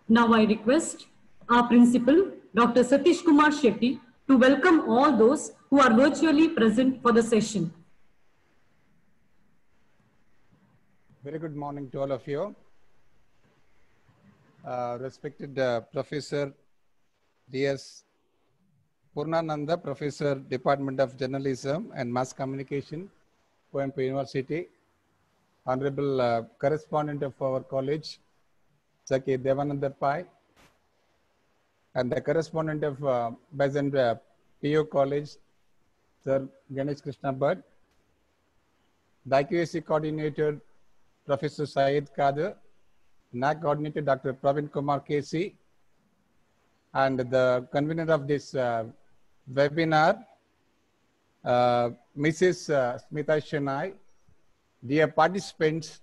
Now I request our principal, Dr. Satish Kumar Shetty, to welcome all those who are virtually present for the session. Very good morning to all of you. Respected Professor D.S. Purnananda, Professor, Department of Journalism and Mass Communication, Coimbatore University. Honorable Correspondent of our college, Saki Devananda Pai, and the Correspondent of Besant PU College, Sir Ganesh Krishna Bhatt, the IQAC Coordinator, Professor Syed Kader, NAC Coordinator, Dr. Praveen Kumar KC, and the convener of this webinar, Mrs. Smita Shenoy. Dear participants,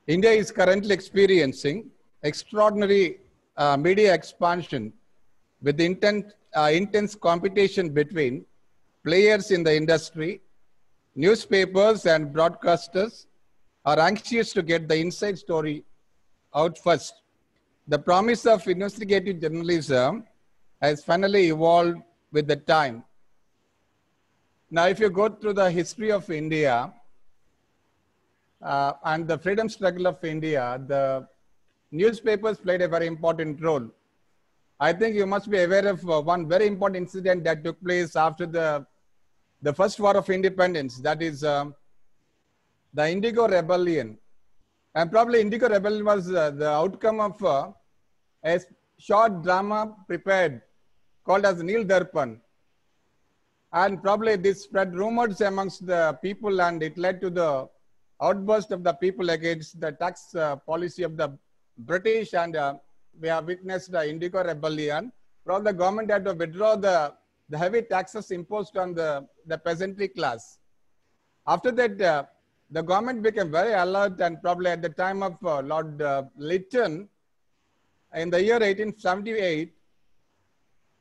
India is currently experiencing extraordinary media expansion with intense competition between players in the industry. Newspapers and broadcasters are anxious to get the inside story out first. The promise of investigative journalism has finally evolved with the time. Now, if you go through the history of India and the freedom struggle of India, the newspapers played a very important role. I think you must be aware of one very important incident that took place after the first war of independence, that is the Indigo Rebellion. And probably Indigo Rebellion was the outcome of a short drama prepared called as Neel Darpan. And probably this spread rumors amongst the people, and it led to the outburst of the people against the tax policy of the British, and we have witnessed the Indigo Rebellion. Probably the government had to withdraw the heavy taxes imposed on the peasantry class. After that, the government became very alert, and probably at the time of Lord Lytton, in the year 1878,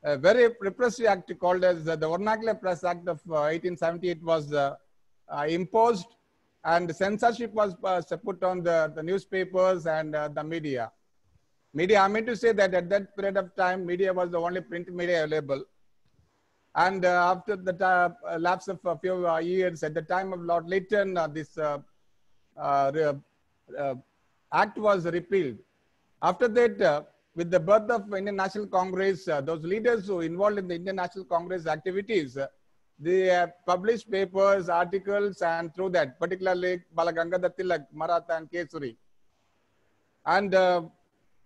a very repressive act called as the Vernacular Press Act of 1878 was imposed, and censorship was put on the newspapers and the media. I mean to say that at that period of time, media was the only print media available. And after the lapse of a few years, at the time of Lord Lytton, this act was repealed. After that, with the birth of Indian National Congress, those leaders who involved in the Indian National Congress activities, they published papers, articles, and through that, particularly Balagangadhar Tilak, Maratha, and Kesari. And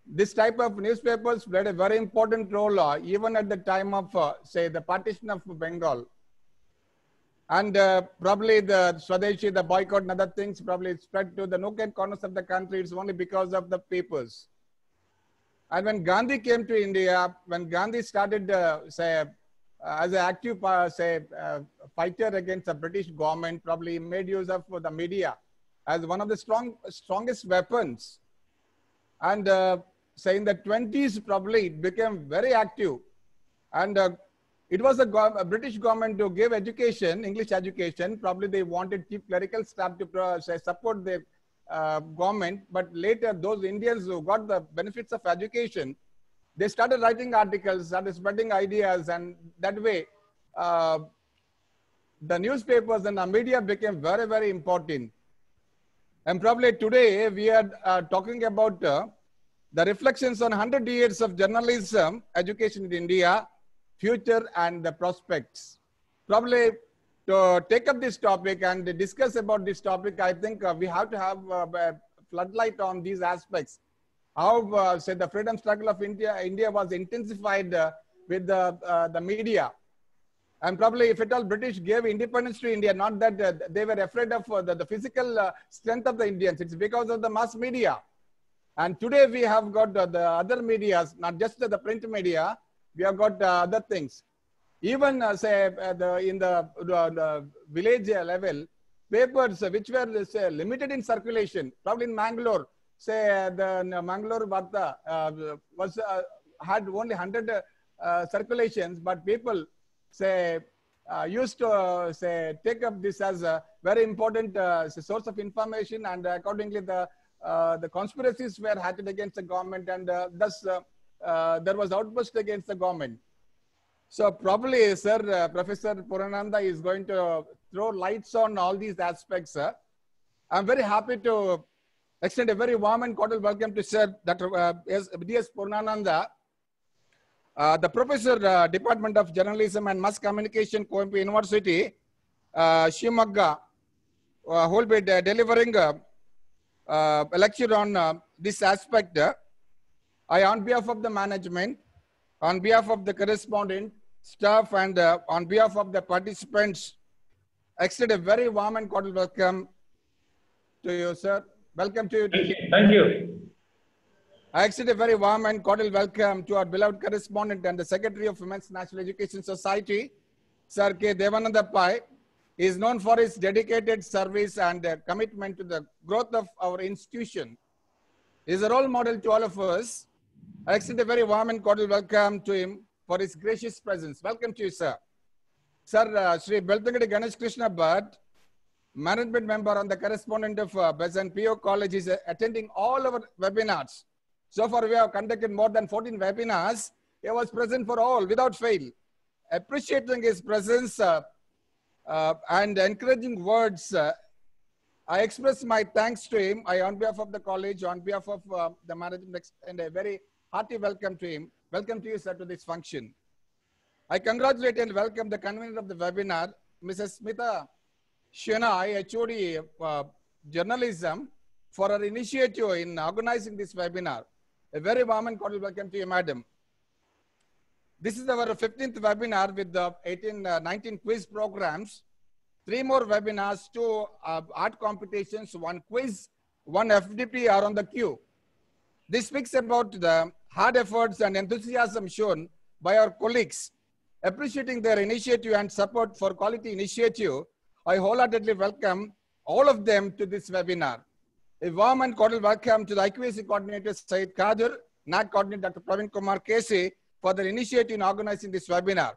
this type of newspapers played a very important role even at the time of, say, the partition of Bengal. And probably the Swadeshi, the boycott and other things probably spread to the nook and corners of the country. It's only because of the papers. And when Gandhi came to India, when Gandhi started, say, as an active, fighter against the British government, probably made use of the media as one of the strongest weapons. And say in the 20s, probably it became very active. And it was a British government to give education, English education. Probably they wanted chief clerical staff to support the government. But later, those Indians who got the benefits of education, they started writing articles, started spreading ideas, and that way, the newspapers and the media became very, very important. And probably today, we are talking about the reflections on 100 years of journalism, education in India, future and the prospects. Probably to take up this topic and discuss about this topic, I think we have to have a floodlight on these aspects. How, say, the freedom struggle of India was intensified with the media. And probably if at all British gave independence to India, not that they were afraid of the physical strength of the Indians, it's because of the mass media. And today we have got the other medias, not just the print media, we have got other things. Even say in the village level, papers which were say, limited in circulation, probably in Mangalore, say the Mangalore Varta had only 100 circulations, but people say used to say take up this as a very important source of information, and accordingly the the conspiracies were hatched against the government, and thus there was outburst against the government. So probably, sir, Professor Poorananda is going to throw lights on all these aspects, sir. I'm very happy to extend a very warm and cordial welcome to Sir Dr. D.S. Poorananda, the Professor, Department of Journalism and Mass Communication, Coimbatore University, Shivamogga, who will be delivering a lecture on this aspect. I, on behalf of the management, on behalf of the correspondent, staff, and on behalf of the participants, extend a very warm and cordial welcome to you, sir. Welcome to you. Thank you. Thank you. I extend a very warm and cordial welcome to our beloved correspondent and the Secretary of Women's National Education Society, Sir K. Devananda Pai. He is known for his dedicated service and commitment to the growth of our institution. He is a role model to all of us. I extend a very warm and cordial welcome to him for his gracious presence. Welcome to you, sir. Sir, Sri Beltangadi Ganesh Krishna Bhatt, management member and the correspondent of Besant PO College, is attending all our webinars. So far, we have conducted more than 14 webinars. He was present for all without fail. Appreciating his presence and encouraging words, I express my thanks to him. I, on behalf of the college, on behalf of the management, and a very hearty welcome to him. Welcome to you, sir, to this function. I congratulate and welcome the convener of the webinar, Mrs. Smita Shenoy, HOD Journalism, for her initiative in organizing this webinar. A very warm and cordial welcome to you, madam. This is our 15th webinar with the 19 quiz programs, 3 more webinars, 2 art competitions, 1 quiz, 1 FDP are on the queue. This speaks about the hard efforts and enthusiasm shown by our colleagues. Appreciating their initiative and support for quality initiative, I wholeheartedly welcome all of them to this webinar. A warm and cordial welcome to the IQAC coordinator, Syed Kadir, NAC coordinator, Dr. Praveen Kumar Casey, for their initiative in organizing this webinar.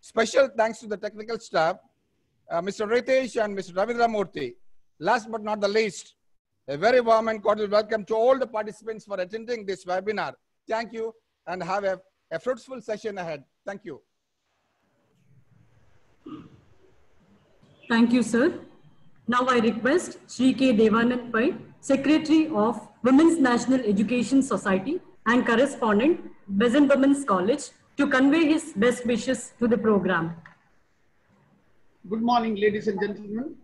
Special thanks to the technical staff, Mr. Ritesh and Mr. Ravindra Murthy. Last but not the least, a very warm and cordial welcome to all the participants for attending this webinar. Thank you and have a fruitful session ahead. Thank you. Thank you, sir. Now I request Sri K. Devanand Pai, Secretary of Women's National Education Society and correspondent, Besant Women's College, to convey his best wishes to the program. Good morning, ladies and gentlemen.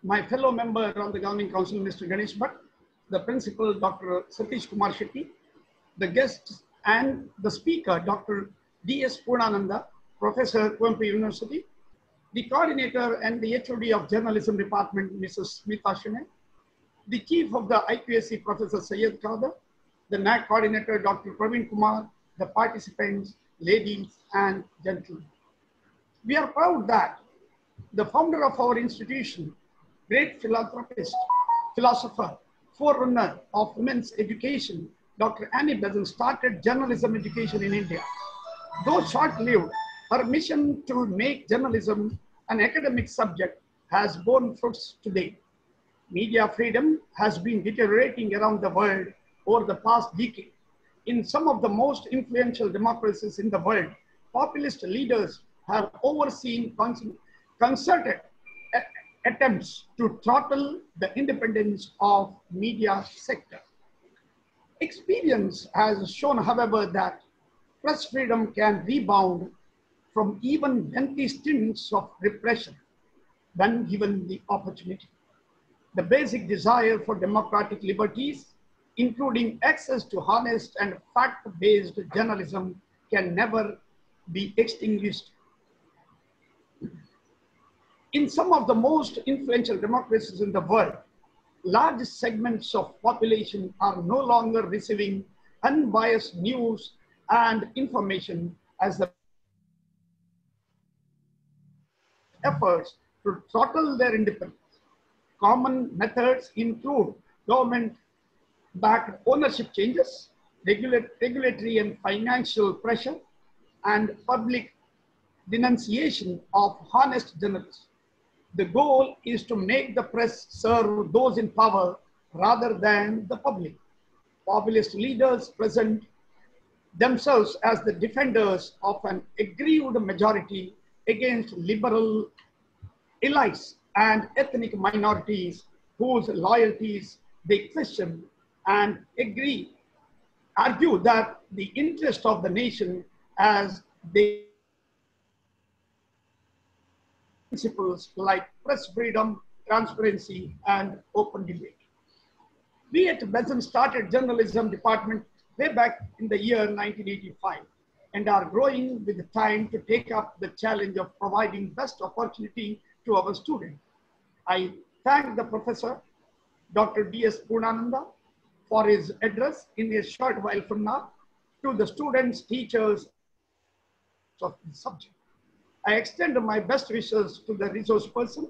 My fellow member on the Governing Council, Mr. Ganesh Bhatt, the principal, Dr. Satish Kumar Shetty, the guests and the speaker, Dr. D.S. Poorananda, Professor, Coimbatore University, the coordinator and the HOD of Journalism Department, Mrs. Smita Shenoy, the chief of the IQAC, Professor Syed Kadir, the NAC coordinator, Dr. Praveen Kumar, the participants, ladies and gentlemen. We are proud that the founder of our institution, great philanthropist, philosopher, forerunner of women's education, Dr. Annie Besant, started journalism education in India. Though short-lived, her mission to make journalism an academic subject has borne fruits today. Media freedom has been deteriorating around the world over the past decade. In some of the most influential democracies in the world, populist leaders have overseen concerted attempts to throttle the independence of media sector. Experience has shown, however, that press freedom can rebound from even lengthy stints of repression when given the opportunity. The basic desire for democratic liberties, including access to honest and fact-based journalism, can never be extinguished. In some of the most influential democracies in the world, large segments of population are no longer receiving unbiased news and information as the efforts to throttle their independence. Common methods include government-backed ownership changes, regulatory and financial pressure, and public denunciation of honest journalists. The goal is to make the press serve those in power rather than the public. Populist leaders present themselves as the defenders of an aggrieved majority against liberal elites and ethnic minorities whose loyalties they question and argue that the interest of the nation as they principles like press freedom, transparency, and open debate. We at Benson started journalism department way back in the year 1985 and are growing with the time to take up the challenge of providing best opportunity to our students. I thank the professor, Dr. D.S. Purnananda, for his address in a short while from now to the students, teachers of the subject. I extend my best wishes to the resource person,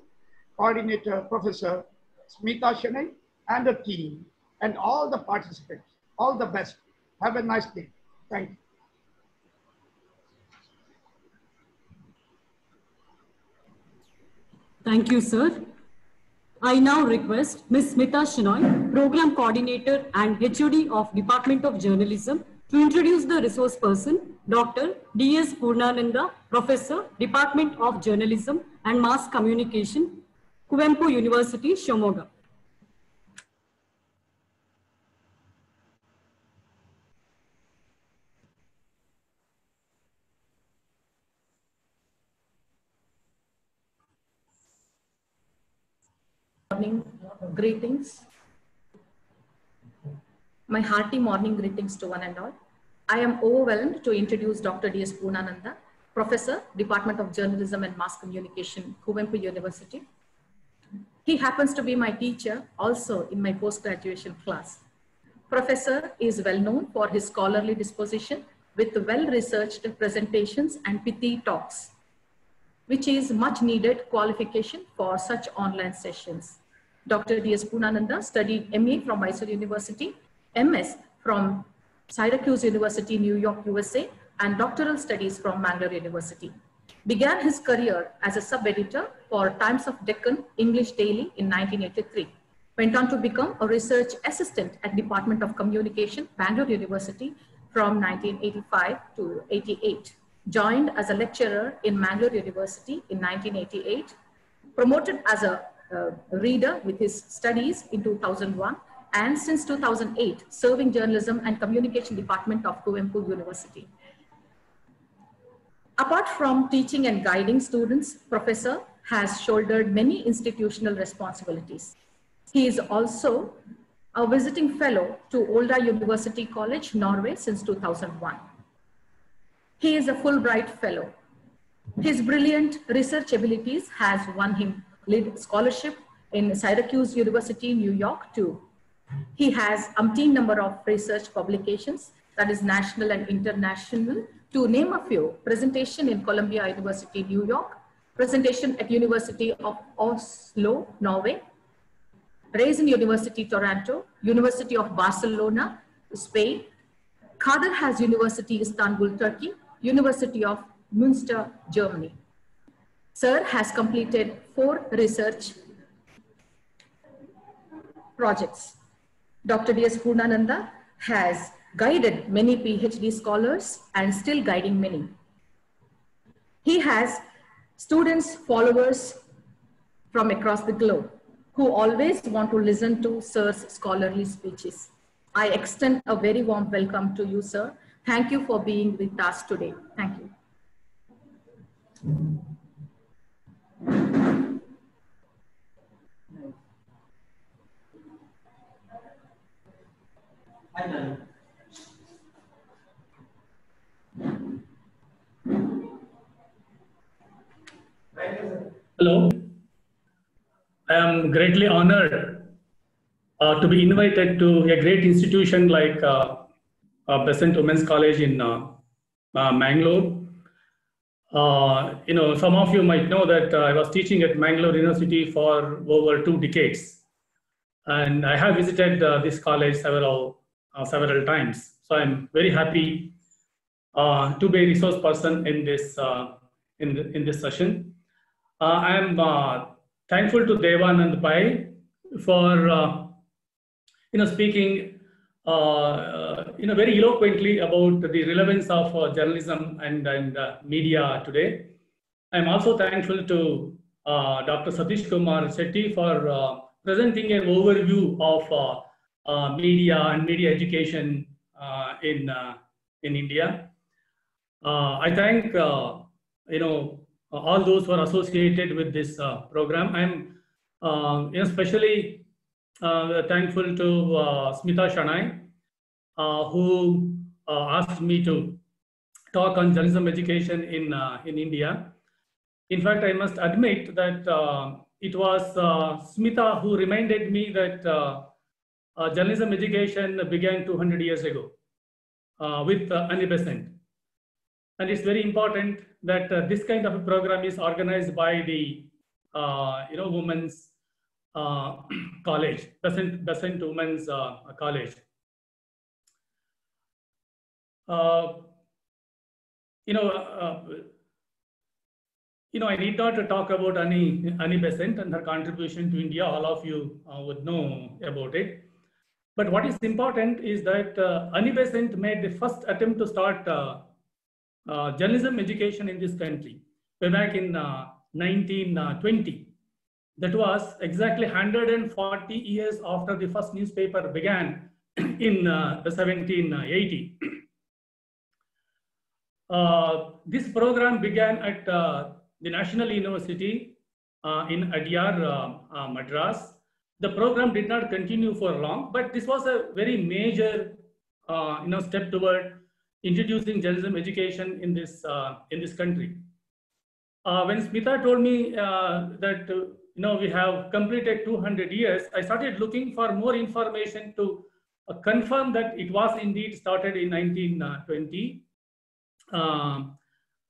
coordinator, Professor Smita Shenai, and the team, and all the participants. All the best. Have a nice day. Thank you. Thank you, sir. I now request Ms. Smita Shenoy, Program Coordinator and HOD of Department of Journalism, to introduce the resource person, Dr. D.S. Purnananda, Professor, Department of Journalism and Mass Communication, Kuvempu University, Shimoga. Morning greetings. My hearty morning greetings to one and all. I am overwhelmed to introduce Dr. D.S. Purnananda, Professor, Department of Journalism and Mass Communication, Kuvempu University. He happens to be my teacher also in my post-graduation class. Professor is well known for his scholarly disposition with well-researched presentations and pithy talks, which is much needed qualification for such online sessions. Dr. D.S. Purnananda studied MA from Mysore University, MS from Syracuse University, New York, USA, and doctoral studies from Mangalore University. Began his career as a sub-editor for Times of Deccan English Daily in 1983. Went on to become a research assistant at Department of Communication, Bangalore University from 1985 to 88. Joined as a lecturer in Mangalore University in 1988, promoted as a reader with his studies in 2001, and since 2008, serving journalism and communication department of Kuvempu University. Apart from teaching and guiding students, Professor has shouldered many institutional responsibilities. He is also a visiting fellow to Olda University College, Norway since 2001. He is a Fulbright Fellow. His brilliant research abilities has won him lead scholarship in Syracuse University, New York too. He has umpteen number of research publications, that is national and international, to name a few: presentation in Columbia University, New York, presentation at University of Oslo, Norway, Raising University, Toronto, University of Barcelona, Spain, Kader Has University, Istanbul, Turkey, University of Münster, Germany. Sir has completed 4 research projects. Dr. D.S. Purnananda has guided many PhD scholars and still guiding many. He has students, followers from across the globe who always want to listen to Sir's scholarly speeches. I extend a very warm welcome to you, sir. Thank you for being with us today. Thank you. Hello. I am greatly honored to be invited to a great institution like Besant Women's College in Mangalore. Some of you might know that I was teaching at Mangalore University for over 2 decades, and I have visited this college several times. So I'm very happy to be a resource person in this in this session. I am thankful to Devanand Pai for speaking very eloquently about the relevance of journalism and media today. I'm also thankful to Dr. Satish Kumar Shetty for presenting an overview of media and media education in India. I thank all those who are associated with this program. I'm especially thankful to Smita Shanai, who asked me to talk on journalism education in India. In fact, I must admit that it was Smita who reminded me that journalism education began 200 years ago with Annie Besant. And it's very important that this kind of a program is organized by the Women's College, Besant Women's College. I need not to talk about Annie Besant and her contribution to India. All of you would know about it. But what is important is that Annie Besant made the first attempt to start journalism education in this country way back in 1920. That was exactly 140 years after the first newspaper began in 1780. This program began at the National University in Adyar, Madras. The program did not continue for long, but this was a very major step toward introducing journalism education in this country. When Smita told me that we have completed 200 years, I started looking for more information to confirm that it was indeed started in 1920.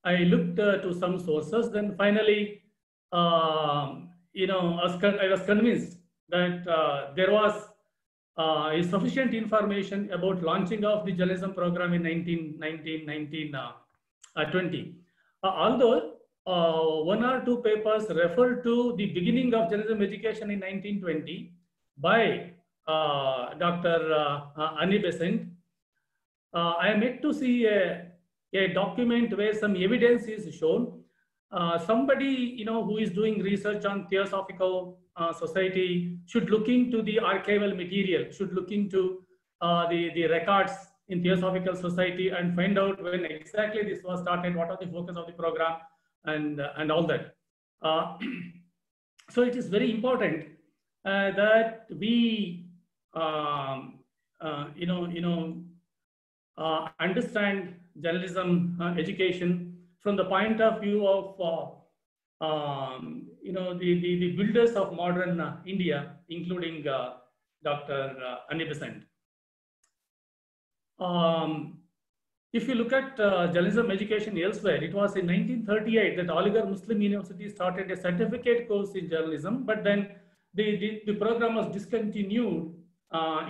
I looked to some sources. Then finally, I was convinced that there was sufficient information about launching of the journalism program in 1920. Although one or two papers refer to the beginning of journalism education in 1920 by Dr. Annie Besant, I am yet to see a document where some evidence is shown. Somebody who is doing research on Theosophical Society should look into the archival material, should look into the records in Theosophical Society and find out when exactly this was started, what are the focus of the program, and all that. So it is very important that we understand journalism education from the point of view of the builders of modern India, including Dr. Annie Besant. If you look at journalism education elsewhere, it was in 1938 that Aligarh Muslim University started a certificate course in journalism, but then the program was discontinued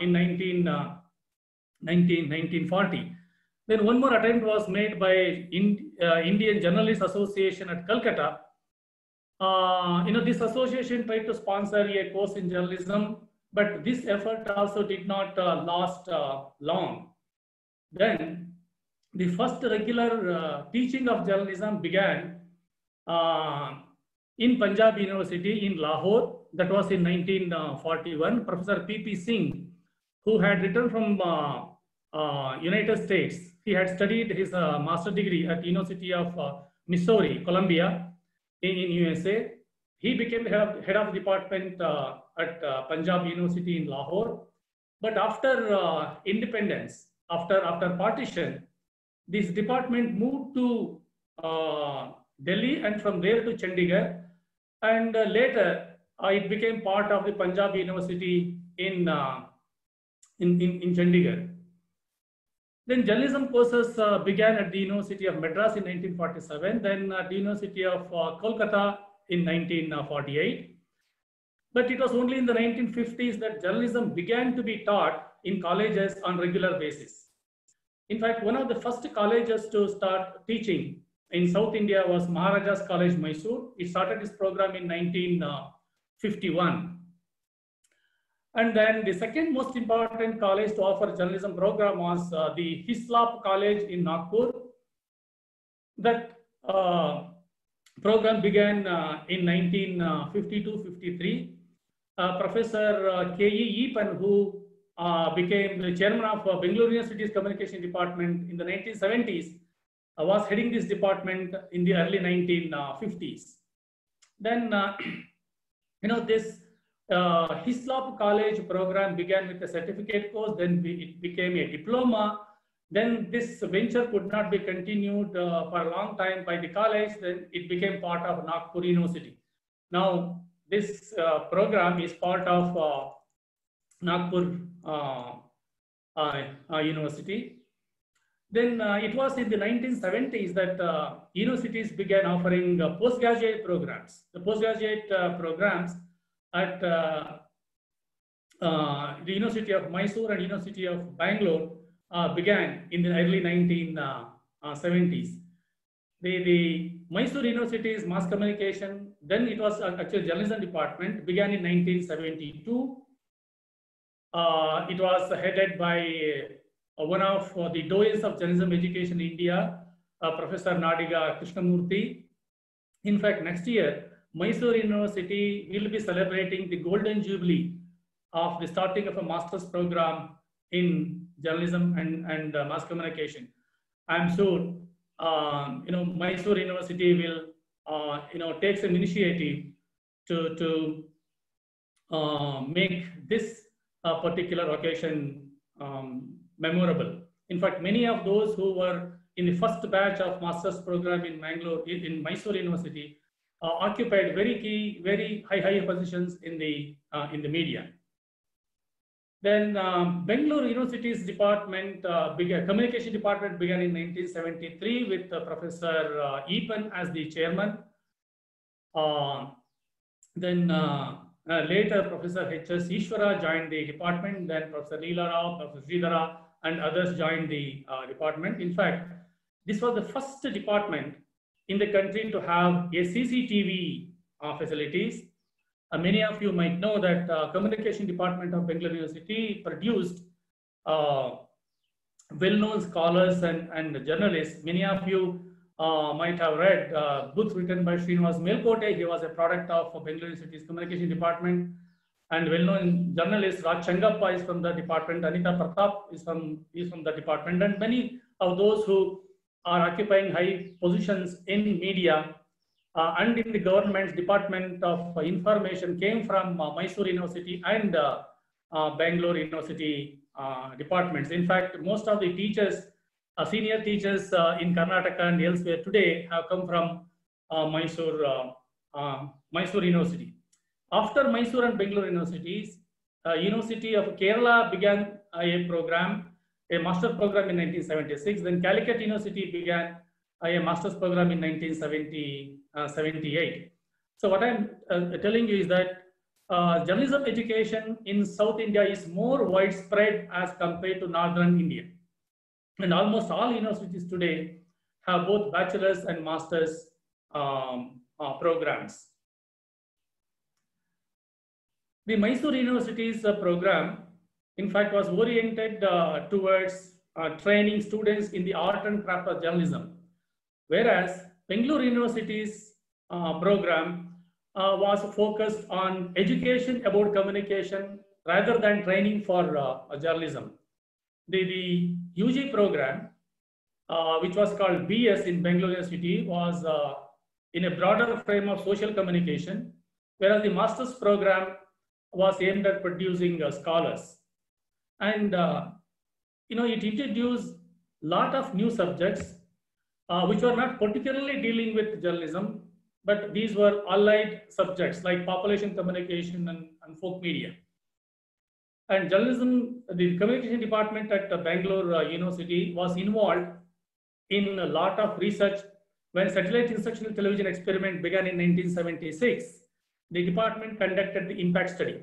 in 1940. Then one more attempt was made by Indian Journalists Association at Calcutta. This association tried to sponsor a course in journalism, but this effort also did not last long. Then the first regular teaching of journalism began in Punjab University in Lahore. That was in 1941. Professor P.P. Singh, who had returned from United States, he had studied his master's degree at University of Missouri, Columbia, in USA. He became head of department at Punjab University in Lahore. But after independence, after partition, this department moved to Delhi and from there to Chandigarh. And later, it became part of the Punjab University in Chandigarh. Then journalism courses began at the University of Madras in 1947, then at the University of Kolkata in 1948. But it was only in the 1950s that journalism began to be taught in colleges on regular basis. In fact, one of the first colleges to start teaching in South India was Maharajas College, Mysore. It started this program in 1951. And then the second most important college to offer journalism program was the Hislop College in Nagpur. That program began in 1952-53. Professor K.E. Eapen, who became the chairman of Bangalore University's communication department in the 1970s, was heading this department in the early 1950s. Then, this Hislop College program began with a certificate course, then it became a diploma. Then this venture could not be continued for a long time by the college. Then it became part of Nagpur University. Now, this program is part of Nagpur University. Then it was in the 1970s that universities began offering postgraduate programs. The postgraduate programs at the University of Mysore and University of Bangalore began in the early 1970s. The Mysore University's mass communication, then it was actually journalism department, began in 1972. It was headed by one of the doyens of journalism education in India, Professor Nadiga Krishnamurthy. In fact, next year, Mysore University will be celebrating the golden jubilee of the starting of a master's program in journalism and mass communication. I'm sure, Mysore University will, take some initiative to make this particular occasion memorable. In fact, many of those who were in the first batch of master's program in Mysore University occupied very high positions in the media. Then Bangalore University's department, communication department began in 1973 with Professor Eapen as the chairman. Then later, Professor H.S. Ishwara joined the department. Then Professor Leela Rao, Professor Sridhara, and others joined the department. In fact, this was the first department in the country to have a CCTV facilities. Many of you might know that communication department of Bangalore University produced well-known scholars and journalists. Many of you might have read books written by Srinivas Melkote. He was a product of Bangalore University's communication department. And well-known journalist Raj Changappa is from the department. Anita Pratap is from the department. And many of those who are occupying high positions in media and in the government's Department of Information came from Mysore University and Bangalore University departments. In fact, most of the teachers, senior teachers in Karnataka and elsewhere today have come from Mysore University. After Mysore and Bangalore universities, University of Kerala began a program, a master's program in 1976. Then Calicut University began a master's program in 1978. So what I'm telling you is that journalism education in South India is more widespread as compared to Northern India. And almost all universities today have both bachelor's and master's programs. The Mysore University's program, in fact, was oriented towards training students in the art and craft of journalism, whereas Bangalore University's program was focused on education about communication rather than training for journalism. The UG program, which was called BS in Bangalore University, was in a broader frame of social communication, whereas the master's program was aimed at producing scholars. And it introduced a lot of new subjects which were not particularly dealing with journalism, but these were allied subjects like population communication and folk media. And journalism, the communication department at Bangalore University was involved in a lot of research. When satellite instructional television experiment began in 1976, the department conducted the impact study,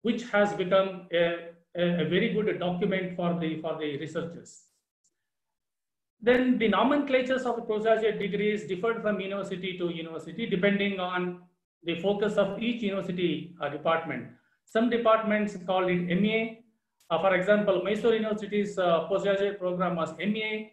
which has become a very good document for the researchers. Then the nomenclatures of the postgraduate degrees differed from university to university, depending on the focus of each university department. Some departments called it MA. For example, Mysore University's postgraduate program was MA.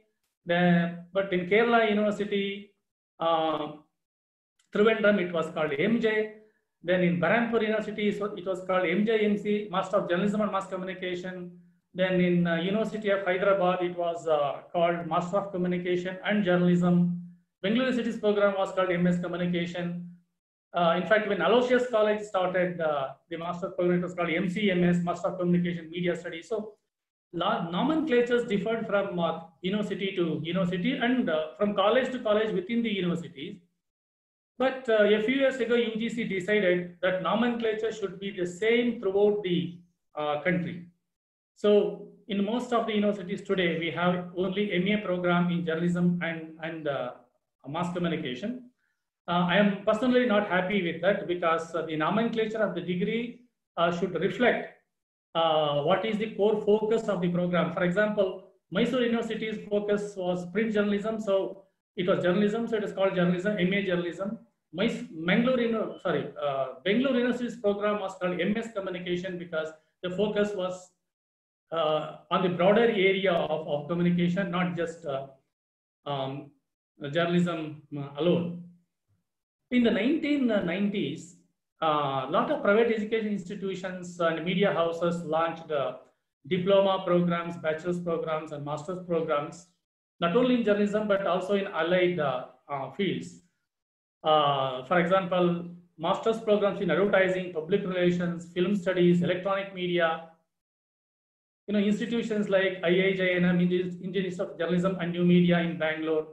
But in Kerala University, Trivandrum, it was called MJ. Then in Barampur University, it was called MJMC, Master of Journalism and Mass Communication. Then in University of Hyderabad, it was called Master of Communication and Journalism. Bengaluru University's program was called MS Communication. In fact, when Aloysius College started, the master program was called MCMS, Master of Communication Media Studies. So nomenclatures differed from university to university and from college to college within the universities. But a few years ago, UGC decided that nomenclature should be the same throughout the country. So in most of the universities today, we have only MA program in journalism and mass communication. I am personally not happy with that because the nomenclature of the degree should reflect what is the core focus of the program. For example, Mysore University's focus was print journalism, so it was journalism, so it is called journalism, MA journalism. Bengaluru University's program was called MS Communication because the focus was on the broader area of communication, not just journalism alone. In the 1990s, a lot of private education institutions and media houses launched diploma programs, bachelor's programs, and master's programs, not only in journalism, but also in allied fields. For example, master's programs in advertising, public relations, film studies, electronic media. Institutions like IIJNM, Indian Institute of Journalism and New Media in Bangalore,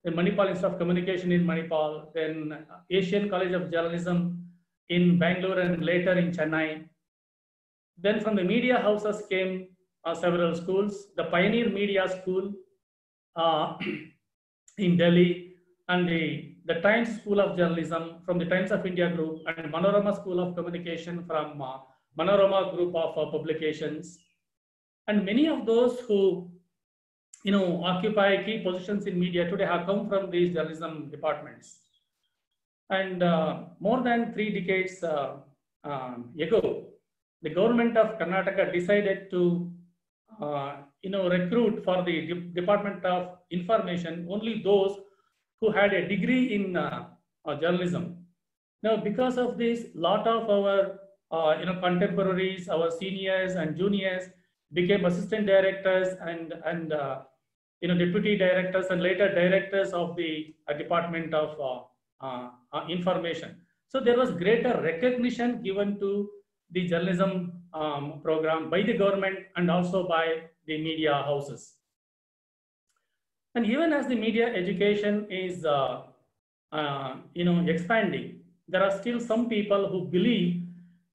the Manipal Institute of Communication in Manipal, then Asian College of Journalism in Bangalore and later in Chennai. Then from the media houses came several schools, the Pioneer Media School in Delhi, and the Times School of Journalism from the Times of India Group, and Manorama School of Communication from Manorama Group of Publications. And many of those who occupy key positions in media today have come from these journalism departments. And more than 3 decades ago, the government of Karnataka decided to recruit for the Department of Information only those who had a degree in journalism. Now, because of this, a lot of our contemporaries, our seniors and juniors became assistant directors and deputy directors and later directors of the Department of Information. So there was greater recognition given to the journalism program by the government and also by the media houses. And even as the media education is expanding, there are still some people who believe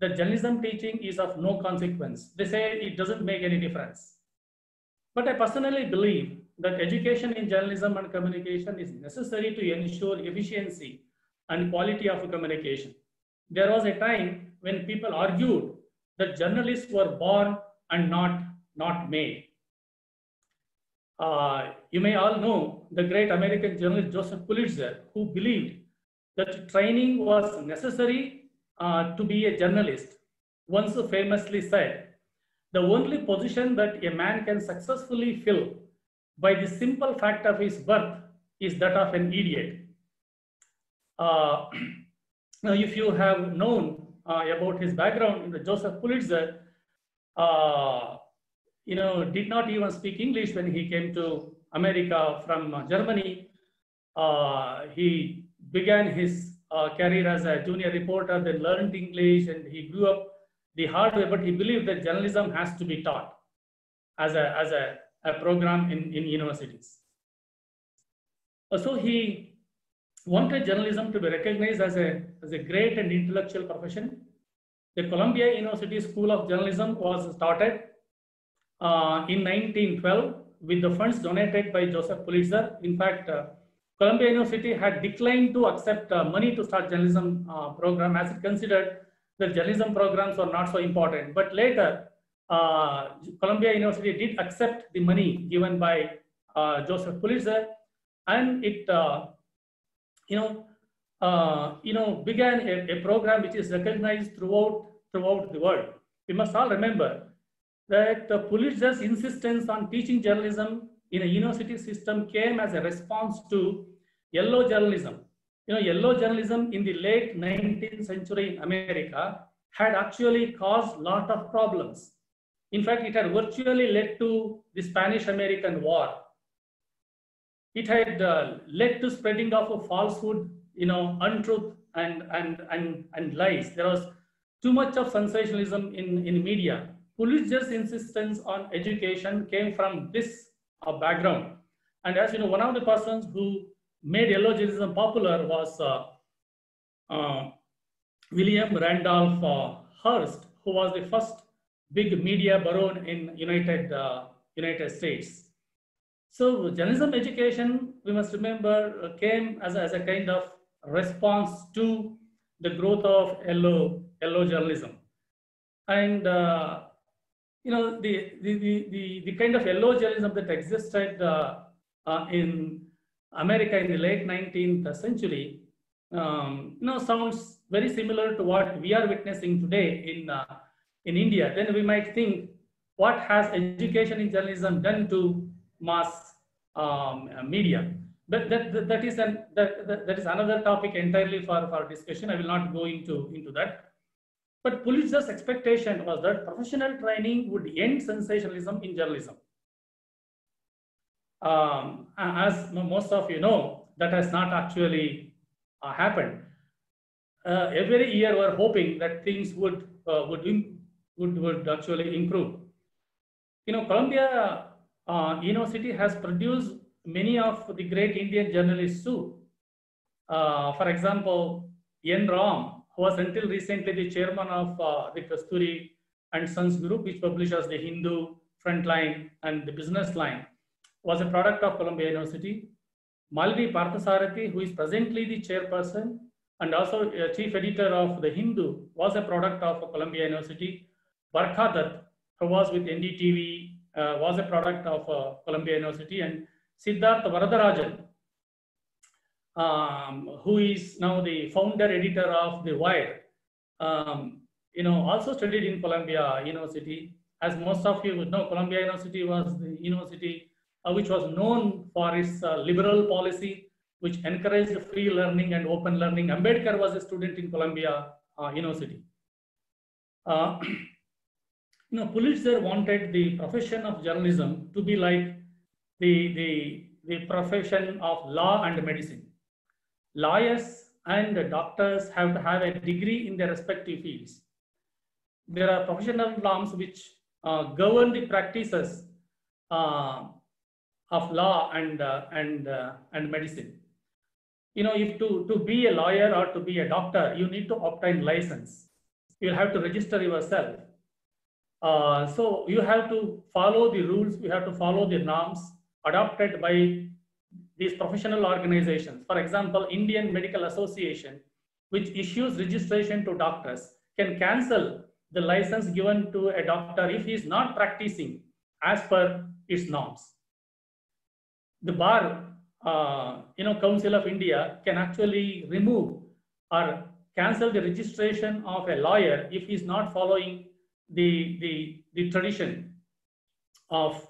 that journalism teaching is of no consequence. They say it doesn't make any difference. But I personally believe that education in journalism and communication is necessary to ensure efficiency and quality of communication. There was a time when people argued that journalists were born and not made. You may all know the great American journalist Joseph Pulitzer, who believed that training was necessary to be a journalist, once famously said, "The only position that a man can successfully fill by the simple fact of his birth is that of an idiot." Now, if you have known about his background, Joseph Pulitzer, did not even speak English when he came to America from Germany. He began his career as a junior reporter, then learned English, and he grew up the hard way, but he believed that journalism has to be taught as a program in universities. So he wanted journalism to be recognized as a great and intellectual profession. The Columbia University School of Journalism was started in 1912 with the funds donated by Joseph Pulitzer. In fact, Columbia University had declined to accept money to start journalism program, as it considered that journalism programs were not so important. But later, Columbia University did accept the money given by Joseph Pulitzer, and it began a program which is recognized throughout throughout the world. We must all remember that Pulitzer's insistence on teaching journalism in a university system came as a response to yellow journalism. Yellow journalism in the late 19th century in America had actually caused a lot of problems. In fact, it had virtually led to the Spanish-American War. It had led to spreading of a falsehood, untruth and lies. There was too much of sensationalism in media. Pulitzer's insistence on education came from this background. And as you know, one of the persons who made yellow journalism popular was William Randolph Hearst, who was the first big media baron in United States. So journalism education, we must remember, came as a kind of response to the growth of yellow journalism. And the kind of yellow journalism that existed in America in the late 19th century, sounds very similar to what we are witnessing today in India. Then we might think, what has education in journalism done to mass media? But that is another topic entirely for discussion. I will not go into that. But Pulitzer's expectation was that professional training would end sensationalism in journalism. As most of you know, that has not actually happened. Every year we're hoping that things would actually improve. Columbia University has produced many of the great Indian journalists too. For example, N. Ram, who was until recently the chairman of the Kasturi and Sons Group, which publishes the Hindu, Frontline, and the Business Line, was a product of Columbia University. Malvi Parthasarathi, who is presently the chairperson and also chief editor of the Hindu, was a product of Columbia University. Barkha Dutt, who was with NDTV, was a product of Columbia University, and Siddharth Varadarajan, who is now the founder editor of The Wire, also studied in Columbia University. As most of you would know, Columbia University was the university which was known for its liberal policy, which encouraged free learning and open learning. Ambedkar was a student in Columbia University. Pulitzer wanted the profession of journalism to be like the profession of law and medicine. Lawyers and doctors have to have a degree in their respective fields. There are professional norms which govern the practices of law and medicine. If to be a lawyer or to be a doctor, you need to obtain license. You'll have to register yourself. So you have to follow the rules, you have to follow the norms adopted by these professional organizations. For example, Indian Medical Association, which issues registration to doctors, can cancel the license given to a doctor if he is not practicing as per its norms. The Bar Council of India can actually remove or cancel the registration of a lawyer if he is not following the tradition of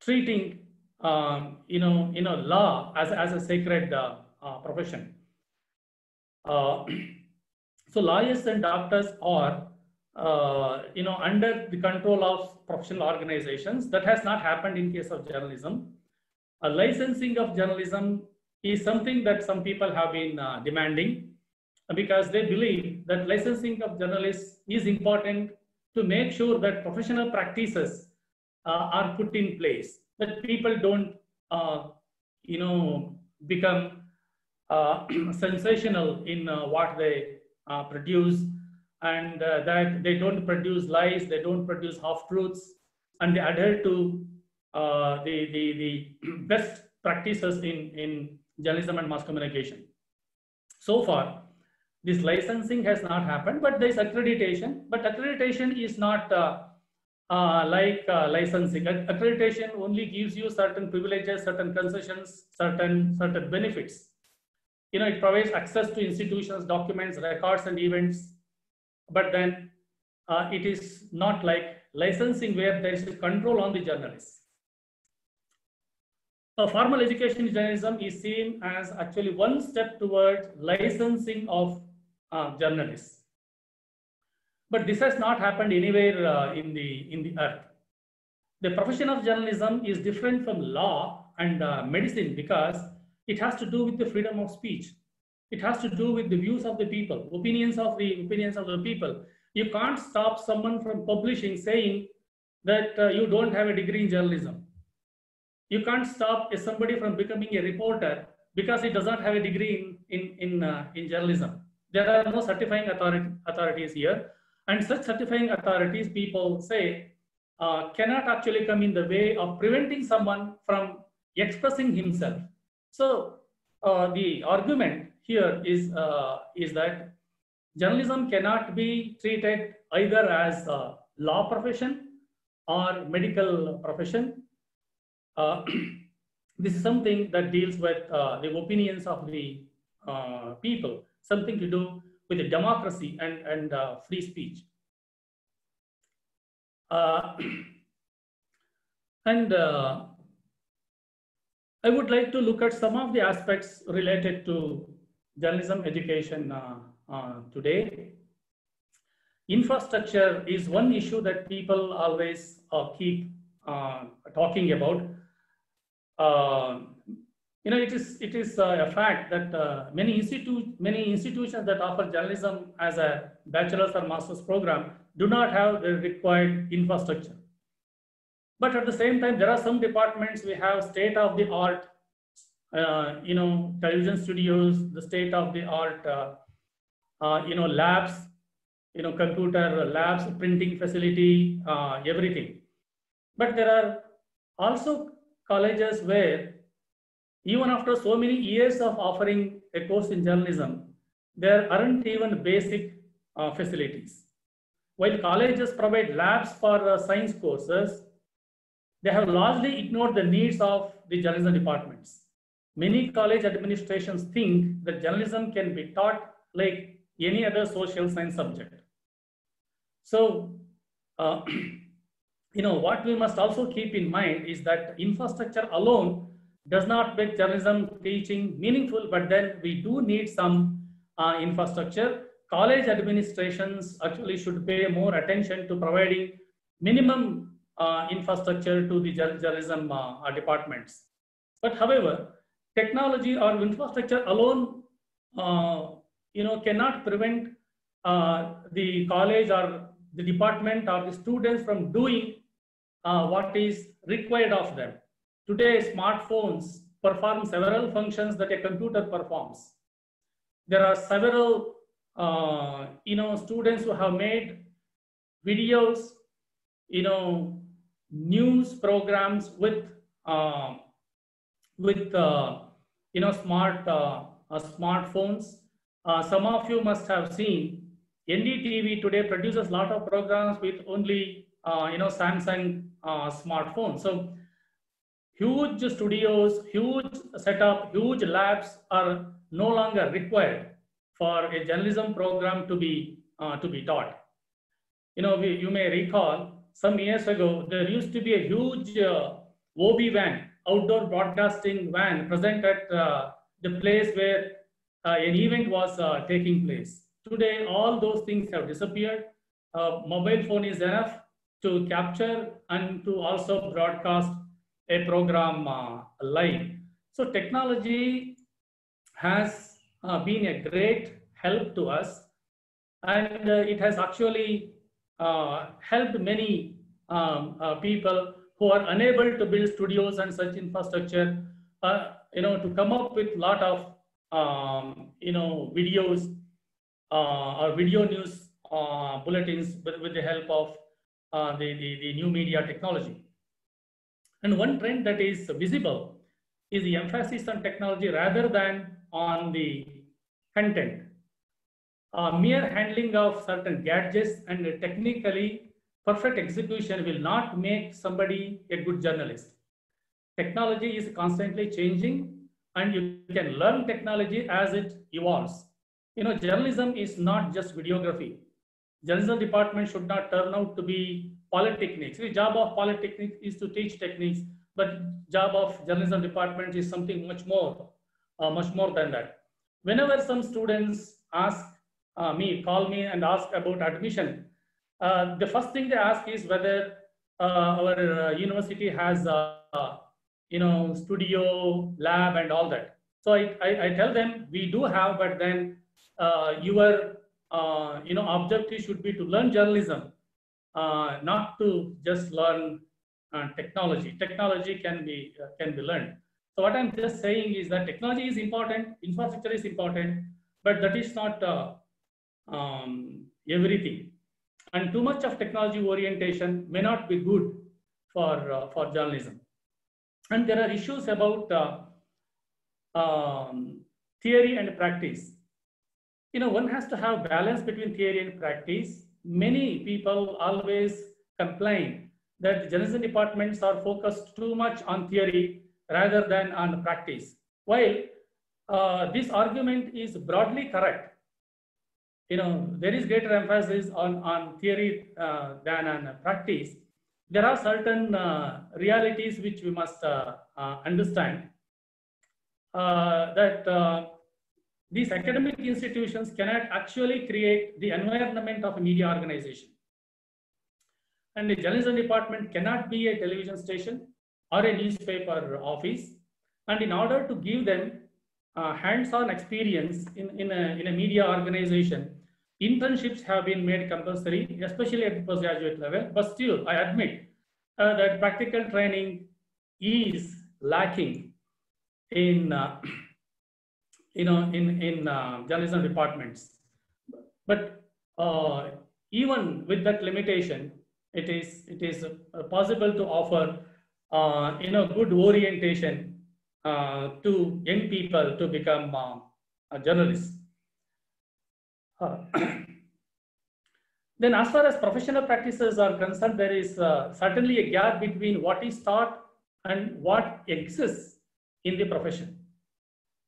treating law as a sacred profession. So lawyers and doctors are under the control of professional organizations. That has not happened in case of journalism. A licensing of journalism is something that some people have been demanding, because they believe that licensing of journalists is important to make sure that professional practices are put in place, that people don't become sensational in what they produce, and that they don't produce lies, they don't produce half-truths, and they adhere to the best practices in journalism and mass communication. So far, this licensing has not happened, but there is accreditation. But accreditation is not like licensing. Accreditation only gives you certain privileges, certain concessions, certain benefits. it provides access to institutions, documents, records, and events. But then it is not like licensing where there is control on the journalists. Formal education in journalism is seen as actually one step towards licensing of journalists. But this has not happened anywhere in the earth. The profession of journalism is different from law and medicine because it has to do with the freedom of speech. It has to do with the views of the people, opinions of the people. You can't stop someone from publishing saying that you don't have a degree in journalism. You can't stop somebody from becoming a reporter because he does not have a degree in journalism. There are no certifying authorities here, and such certifying authorities, people say, cannot actually come in the way of preventing someone from expressing himself. So the argument here is that journalism cannot be treated either as a law profession or medical profession. This is something that deals with the opinions of the people, something to do with the democracy and free speech. And I would like to look at some of the aspects related to journalism education today. Infrastructure is one issue that people always keep talking about. It is a fact that many institutions that offer journalism as a bachelor's or master's program do not have the required infrastructure. But at the same time, there are some departments we have state-of-the-art, television studios, the state-of-the-art, labs, computer labs, printing facility, everything. But there are also colleges where, even after so many years of offering a course in journalism, there aren't even basic facilities. While colleges provide labs for science courses, they have largely ignored the needs of the journalism departments. Many college administrations think that journalism can be taught like any other social science subject. So, what we must also keep in mind is that infrastructure alone does not make journalism teaching meaningful, but then we do need some infrastructure. College administrations actually should pay more attention to providing minimum infrastructure to the journalism departments. But however, technology or infrastructure alone, cannot prevent the college or the department or the students from doing what is required of them. Today, smartphones perform several functions that a computer performs. There are several, students who have made videos, news programs with smartphones. Some of you must have seen NDTV today produces a lot of programs with only Samsung smartphones. So huge studios, huge setup, huge labs are no longer required for a journalism program to be taught. You may recall some years ago there used to be a huge OB van, outdoor broadcasting van, present at the place where an event was taking place. Today, all those things have disappeared. Mobile phone is enough to capture and to also broadcast a program live. So technology has been a great help to us, and it has actually helped many people who are unable to build studios and such infrastructure, to come up with a lot of videos or video news bulletins with the help of the new media technology. And one trend that is visible is the emphasis on technology rather than on the content. Mere handling of certain gadgets and technically perfect execution will not make somebody a good journalist. Technology is constantly changing, and you can learn technology as it evolves. You know, journalism is not just videography. Journalism department should not turn out to be polytechnics. The job of polytechnic is to teach techniques, but job of journalism department is something much more than that. Whenever some students ask call me and ask about admission, the first thing they ask is whether our university has studio, lab, and all that. So I tell them we do have, but then your objective should be to learn journalism, not to just learn technology. Technology can be learned. So what I'm just saying is that technology is important, infrastructure is important, but that is not everything. And too much of technology orientation may not be good for journalism. And there are issues about theory and practice. You know, one has to have balance between theory and practice. Many people always complain that journalism departments are focused too much on theory rather than on practice. While this argument is broadly correct, you know, there is greater emphasis on theory than on practice. There are certain realities which we must understand, that these academic institutions cannot actually create the environment of a media organization. And the journalism department cannot be a television station or a newspaper office. And in order to give them hands-on experience in a media organization, internships have been made compulsory, especially at the postgraduate level. But still, I admit that practical training is lacking in journalism departments. But even with that limitation, it is possible to offer good orientation to young people to become journalists. Then as far as professional practices are concerned, there is certainly a gap between what is taught and what exists in the profession.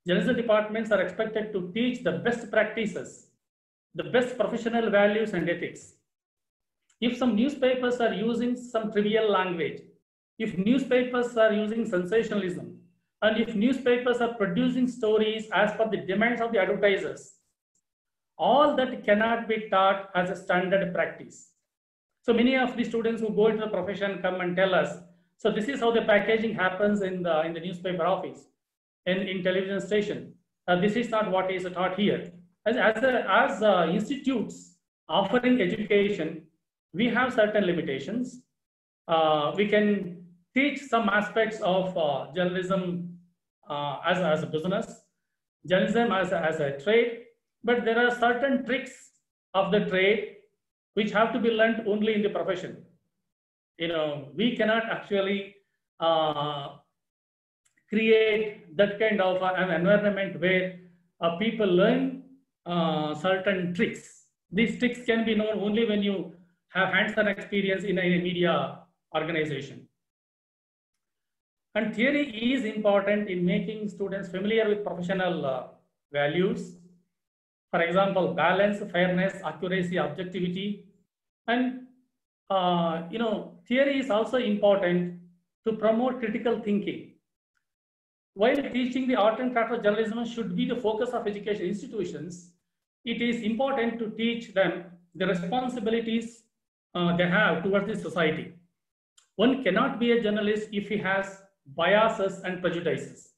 Journalism departments are expected to teach the best practices, the best professional values and ethics. If some newspapers are using some trivial language, if newspapers are using sensationalism, and if newspapers are producing stories as per the demands of the advertisers, all that cannot be taught as a standard practice. So many of the students who go into the profession come and tell us, so this is how the packaging happens in the newspaper office, in television station. This is not what is taught here. As institutes offering education, we have certain limitations. We can teach some aspects of journalism as a business, journalism as a trade, but there are certain tricks of the trade which have to be learned only in the profession. You know, we cannot actually create that kind of an environment where people learn certain tricks. These tricks can be known only when you have hands-on experience in a media organization. And theory is important in making students familiar with professional values. For example, balance, fairness, accuracy, objectivity. And theory is also important to promote critical thinking. While teaching the art and craft of journalism should be the focus of education institutions, it is important to teach them the responsibilities they have towards the society. One cannot be a journalist if he has biases and prejudices.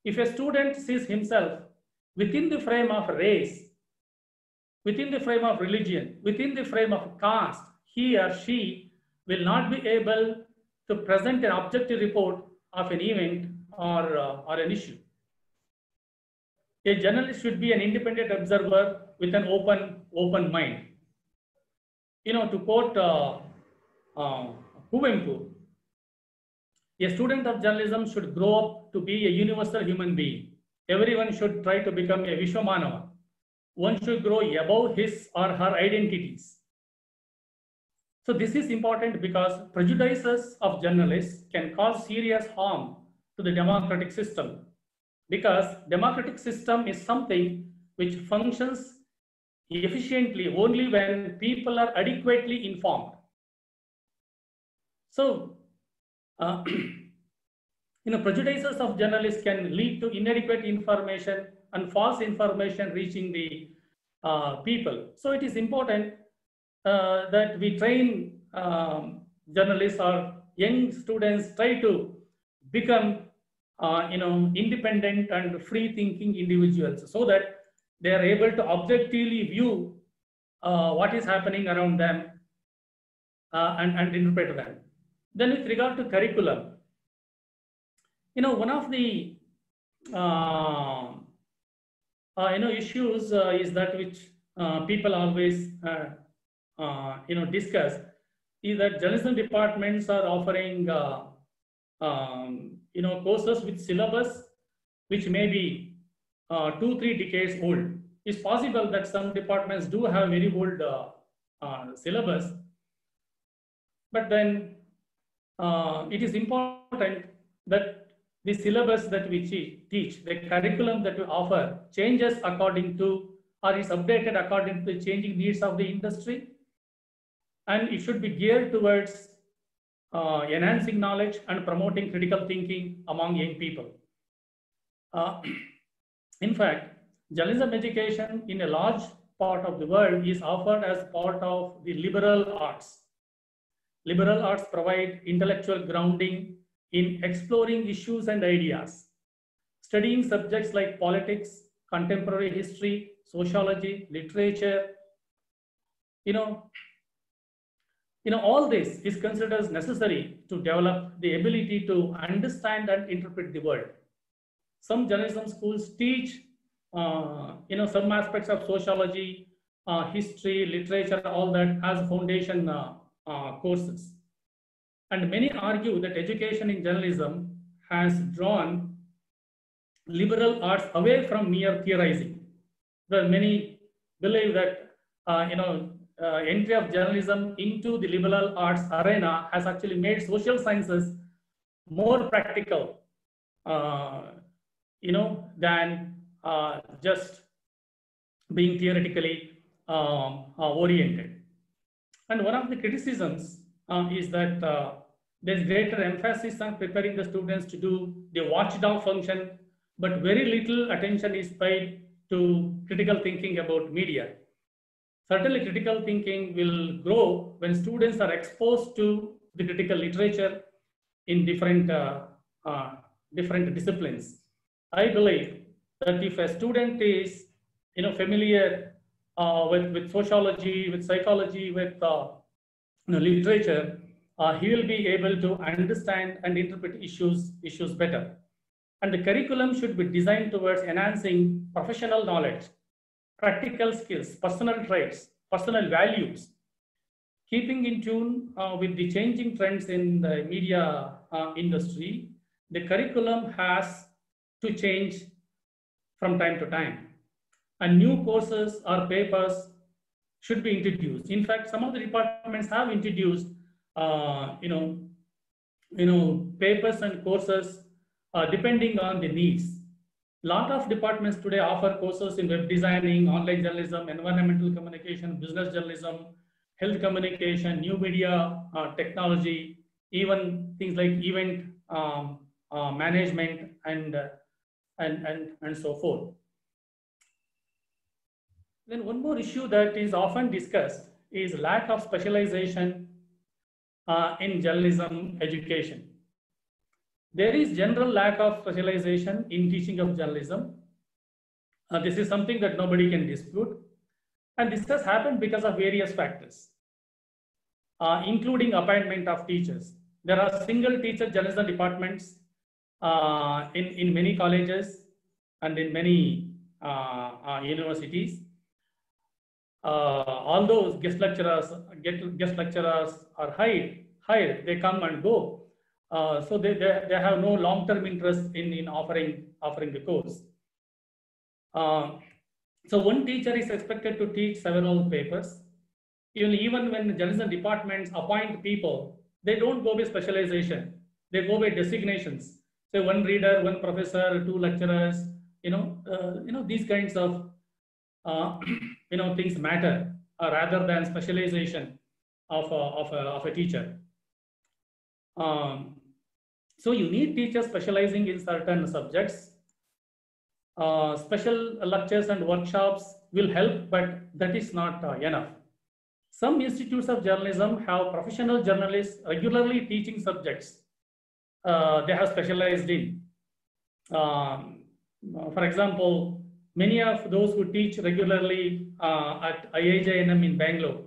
If a student sees himself within the frame of race, within the frame of religion, within the frame of caste, he or she will not be able to present an objective report of an event or an issue. A journalist should be an independent observer with an open mind. You know, to quote Kuvempu, a student of journalism should grow up to be a universal human being. Everyone should try to become a Vishwamanava. One should grow above his or her identities. So this is important because prejudices of journalists can cause serious harm to the democratic system. because democratic system is something which functions efficiently only when people are adequately informed. So, prejudices of journalists can lead to inadequate information and false information reaching the people. So it is important that we train journalists or young students try to become independent and free thinking individuals, so that they are able to objectively view what is happening around them and interpret them. Then with regard to curriculum, one of the issues is that which people always discuss is that journalism departments are offering courses with syllabus which may be 2-3 decades old. It's possible that some departments do have very old syllabus, but then it is important that the syllabus that we teach, the curriculum that we offer, changes according to, or is updated according to the changing needs of the industry. And it should be geared towards enhancing knowledge and promoting critical thinking among young people. In fact, journalism education in a large part of the world is offered as part of the liberal arts. Liberal arts provide intellectual grounding in exploring issues and ideas, studying subjects like politics, contemporary history, sociology, literature. All this is considered as necessary to develop the ability to understand and interpret the world. Some journalism schools teach, some aspects of sociology, history, literature, all that as foundation courses. And many argue that education in journalism has drawn liberal arts away from mere theorizing. Well, many believe that entry of journalism into the liberal arts arena has actually made social sciences more practical, than just being theoretically oriented. And one of the criticisms is that there's greater emphasis on preparing the students to do the watchdog function, but very little attention is paid to critical thinking about media. Certainly, critical thinking will grow when students are exposed to the critical literature in different disciplines. I believe that if a student is familiar with sociology, with psychology, with literature, he will be able to understand and interpret issues better. And the curriculum should be designed towards enhancing professional knowledge, practical skills, personal traits, personal values, keeping in tune with the changing trends in the media industry. The curriculum has to change from time to time, and new courses or papers should be introduced. In fact, some of the departments have introduced papers and courses depending on the needs. A lot of departments today offer courses in web designing, online journalism, environmental communication, business journalism, health communication, new media technology, even things like event management and so forth. Then one more issue that is often discussed is lack of specialization in journalism education. There is general lack of specialization in teaching of journalism. This is something that nobody can dispute. And this has happened because of various factors, including appointment of teachers. There are single teacher journalism departments in many colleges and in many universities. Although guest lecturers are hired, they come and go. So they have no long-term interest in offering the course. So one teacher is expected to teach several papers. Even when journalism departments appoint people, they don't go by specialization. They go by designations. say one reader, one professor, two lecturers, these kinds of things matter rather than specialization of a teacher. So you need teachers specializing in certain subjects. Special lectures and workshops will help, but that is not enough. Some institutes of journalism have professional journalists regularly teaching subjects they have specialized in. For example, many of those who teach regularly at IIJNM in Bangalore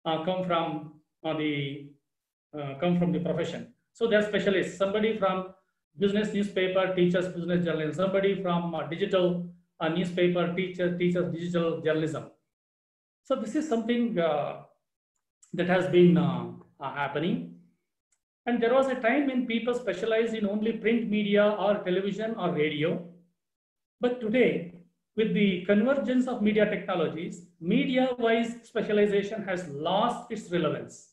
come from the profession. So they're specialists. Somebody from business newspaper teaches business journalism. Somebody from digital newspaper teaches digital journalism. So this is something that has been happening. And there was a time when people specialized in only print media or television or radio. But today, with the convergence of media technologies, media-wise specialization has lost its relevance.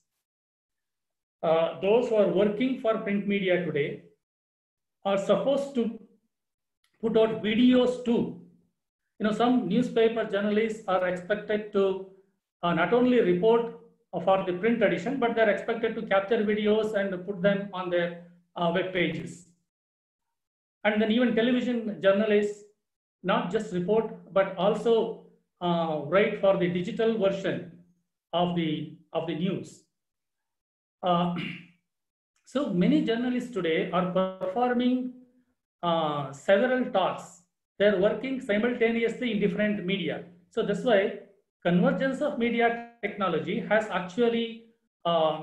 Those who are working for print media today are supposed to put out videos too. Some newspaper journalists are expected to not only report for the print edition, but they're expected to capture videos and put them on their web pages. And then even television journalists not just report, but also write for the digital version of the news. So many journalists today are performing several tasks. They're working simultaneously in different media. So that's why convergence of media technology has actually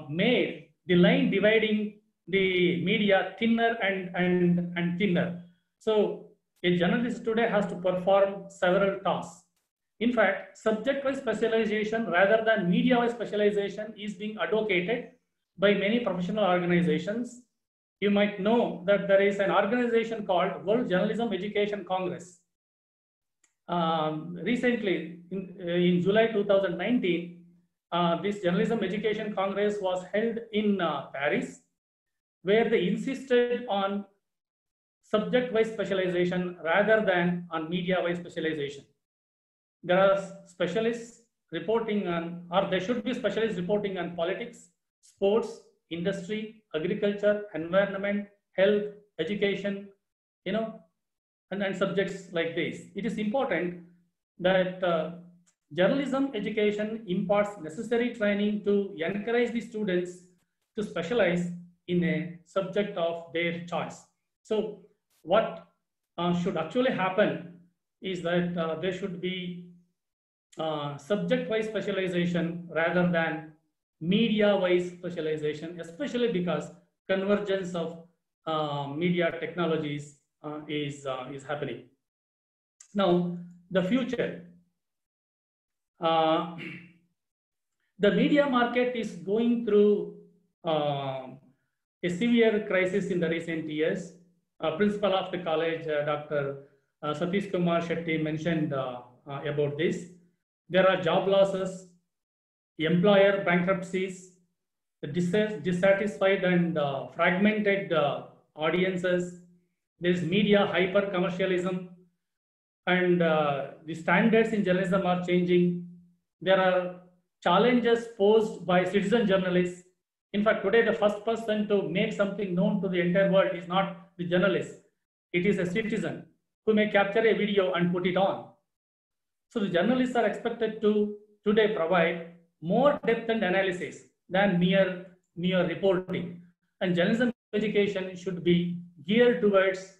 made the line dividing the media thinner and thinner. So a journalist today has to perform several tasks. In fact, subject-wise specialization rather than media-wise specialization is being advocated by many professional organizations. You might know that there is an organization called World Journalism Education Congress. Recently, in July 2019, this Journalism Education Congress was held in Paris, where they insisted on subject-wise specialization rather than on media-wise specialization. There are specialists reporting on, or there should be specialists reporting on politics, sports, industry, agriculture, environment, health, education, and subjects like this. It is important that journalism education imparts necessary training to encourage the students to specialize in a subject of their choice. So what should actually happen is that there should be subject-wise specialization rather than media-wise specialization, especially because convergence of media technologies is happening. Now, the future. The media market is going through a severe crisis in the recent years. Principal of the college, Dr. Satish Kumar Shetty mentioned about this. There are job losses, employer bankruptcies, dissatisfied and fragmented audiences. There is media hyper commercialism, and the standards in journalism are changing. There are challenges posed by citizen journalists. In fact, today the first person to make something known to the entire world is not the journalist. It is a citizen who may capture a video and put it on. So the journalists are expected to today provide more depth and analysis than mere reporting. And journalism education should be geared towards,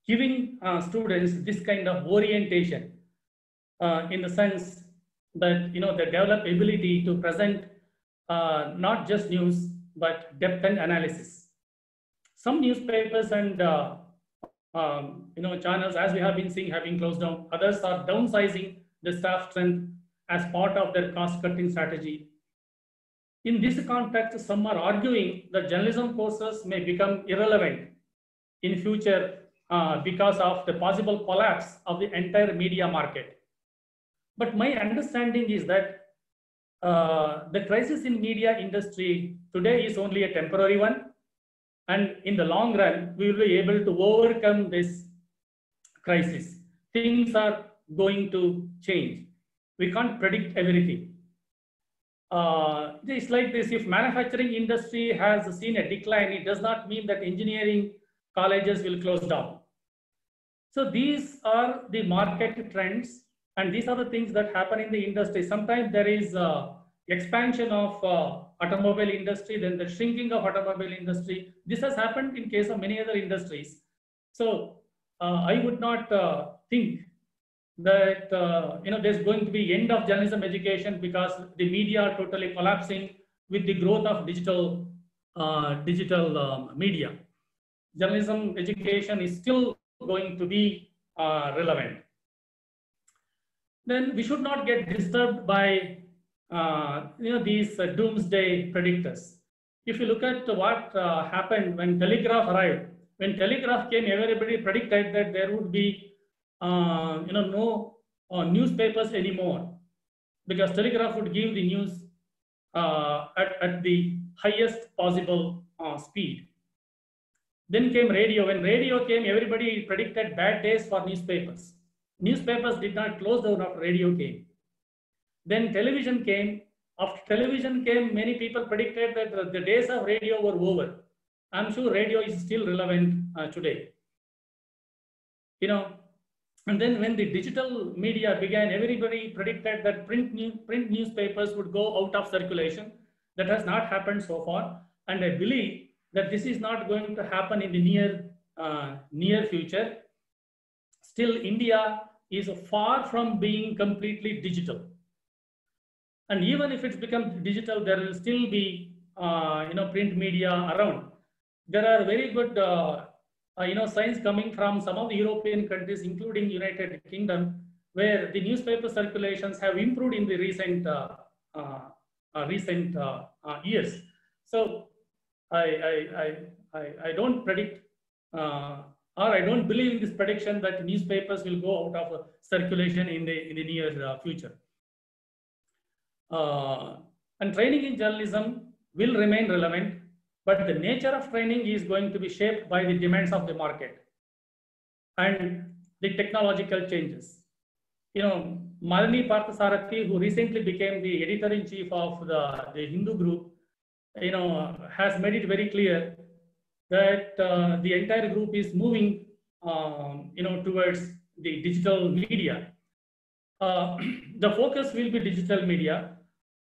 giving students this kind of orientation in the sense that, they develop ability to present not just news, but depth and analysis. Some newspapers and channels, as we have been seeing, have been closed down. Others are downsizing the staff strength as part of their cost-cutting strategy. In this context, some are arguing that journalism courses may become irrelevant in future because of the possible collapse of the entire media market. But my understanding is that the crisis in media industry today is only a temporary one. And in the long run, we will be able to overcome this crisis. Things are going to change. We can't predict everything. It's like this: if manufacturing industry has seen a decline, it does not mean that engineering colleges will close down. So these are the market trends, and these are the things that happen in the industry. Sometimes there is expansion of automobile industry, then the shrinking of automobile industry. This has happened in case of many other industries. So I would not think that there's going to be end of journalism education because the media are totally collapsing with the growth of digital media. Journalism education is still going to be relevant. Then we should not get disturbed by these doomsday predictors. If you look at what happened when telegraph arrived, when telegraph came, everybody predicted that there would be no newspapers anymore, because telegraph would give the news at the highest possible speed. Then came radio. When radio came, everybody predicted bad days for newspapers. Newspapers did not close down after radio came. Then television came. After television came, many people predicted that the days of radio were over. I'm sure radio is still relevant today. And then when the digital media began, everybody predicted that print newspapers would go out of circulation. That has not happened so far. And I believe that this is not going to happen in the near future. Still, India is far from being completely digital. And even if it's become digital, there will still be print media around. There are very good signs coming from some of the European countries, including United Kingdom, where the newspaper circulations have improved in the recent years. So I don't predict or I don't believe in this prediction that newspapers will go out of circulation in the near future. And training in journalism will remain relevant, but the nature of training is going to be shaped by the demands of the market and the technological changes. Malini Parthasarathy, who recently became the editor-in-chief of the Hindu group, has made it very clear that the entire group is moving, towards the digital media. The focus will be digital media,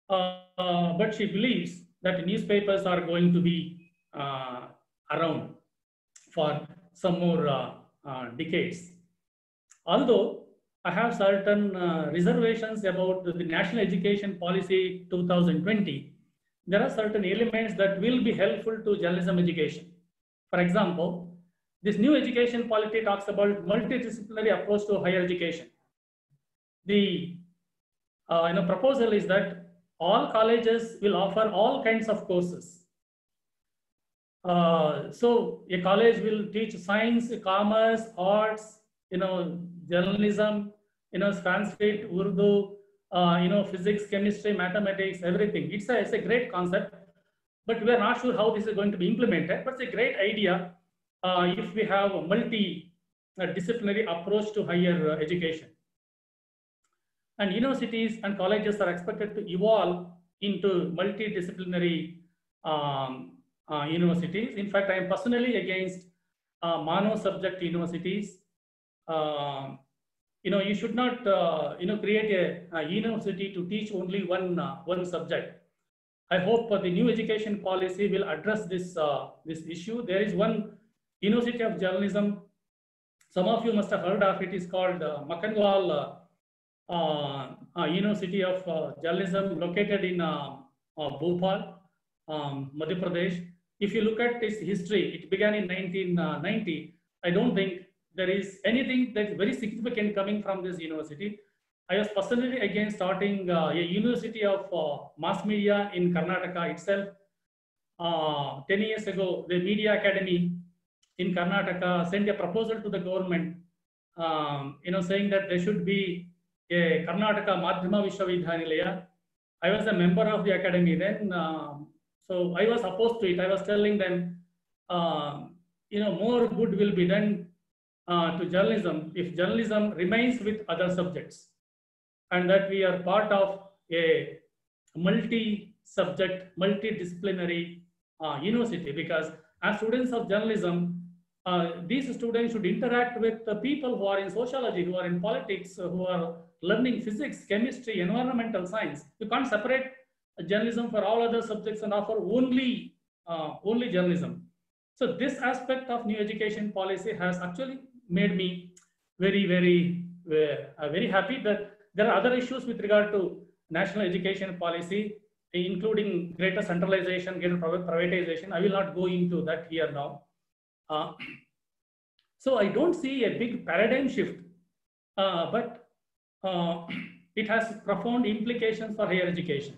but she believes that newspapers are going to be around for some more decades. Although I have certain reservations about the National Education Policy 2020, there are certain elements that will be helpful to journalism education. For example, this new education policy talks about multidisciplinary approach to higher education. The proposal is that all colleges will offer all kinds of courses. So a college will teach science, commerce, arts, journalism, Sanskrit, Urdu, physics, chemistry, mathematics, everything. It's a great concept, but we are not sure how this is going to be implemented. But it's a great idea if we have a multi-disciplinary approach to higher education. And universities and colleges are expected to evolve into multidisciplinary universities. In fact, I am personally against mono-subject universities. You should not create a university to teach only one subject. I hope the new education policy will address this issue. There is one University of Journalism. Some of you must have heard of it. It's called Makkanwal University of Journalism, located in Bhopal, Madhya Pradesh. If you look at its history, it began in 1990. I don't think there is anything that's very significant coming from this university. I was personally against starting a university of mass media in Karnataka itself. 10 years ago, the Media Academy in Karnataka sent a proposal to the government, saying that there should be a Karnataka Madhyama Vishwavidyanilaya, I was a member of the academy then, so I was opposed to it. I was telling them, more good will be done to journalism if journalism remains with other subjects, and that we are part of a multi-subject, multidisciplinary university, because as students of journalism, these students should interact with the people who are in sociology, who are in politics, who are learning physics, chemistry, environmental science. You can't separate journalism for all other subjects and offer only journalism. So this aspect of new education policy has actually made me very happy that there are other issues with regard to national education policy, including greater centralization, greater privatization. I will not go into that here now. So I don't see a big paradigm shift, but it has profound implications for higher education.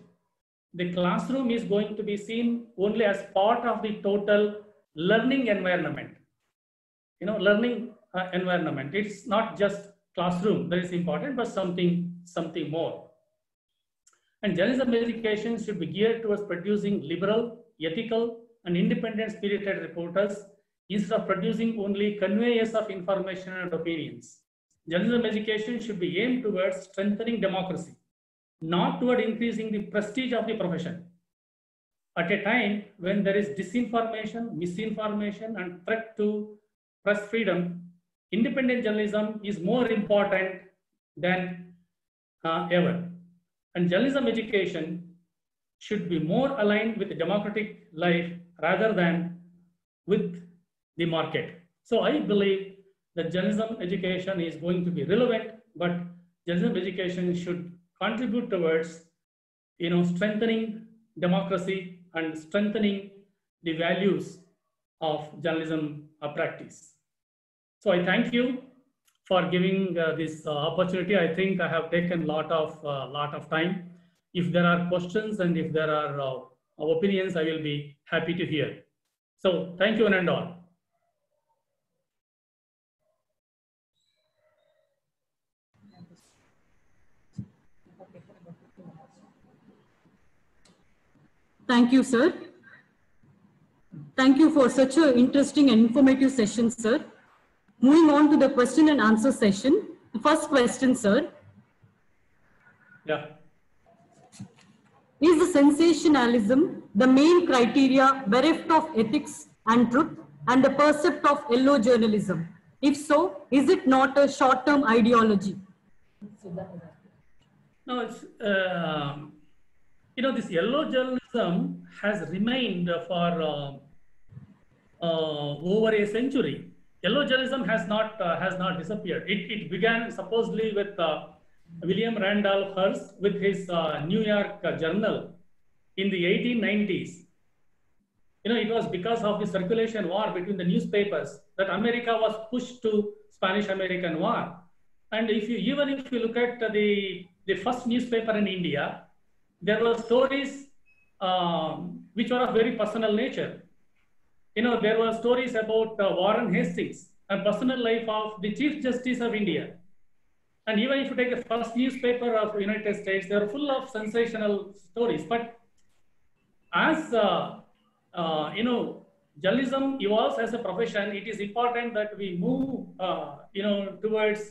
The classroom is going to be seen only as part of the total learning environment. Learning environment. It's not just classroom that is important, but something more. And journalism education should be geared towards producing liberal, ethical, and independent spirited reporters instead of producing only conveyors of information and opinions. Journalism education should be aimed towards strengthening democracy, not toward increasing the prestige of the profession. At a time when there is disinformation, misinformation, and threat to press freedom, independent journalism is more important than ever. And journalism education should be more aligned with democratic life rather than with the market. So I believe that journalism education is going to be relevant, but journalism education should contribute towards strengthening democracy and strengthening the values of journalism practice. So I thank you for giving this opportunity. I think I have taken a lot of time. If there are questions and if there are opinions, I will be happy to hear. So thank you one and all. Thank you, sir. Thank you for such an interesting and informative session, sir. Moving on to the question and answer session. The first question, sir. Yeah. Is the sensationalism the main criteria bereft of ethics and truth and the percept of yellow journalism? If so, is it not a short-term ideology? No, it's, this yellow journalism has remained for over a century. Yellow journalism has not disappeared. It began supposedly with William Randolph Hearst with his New York Journal in the 1890s. It was because of the circulation war between the newspapers that America was pushed to Spanish-American War. And even if you look at the first newspaper in India, there were stories which were of very personal nature. There were stories about Warren Hastings and personal life of the Chief Justice of India. And even if you take the first newspaper of the United States, they are full of sensational stories. But as journalism evolves as a profession, it is important that we move, towards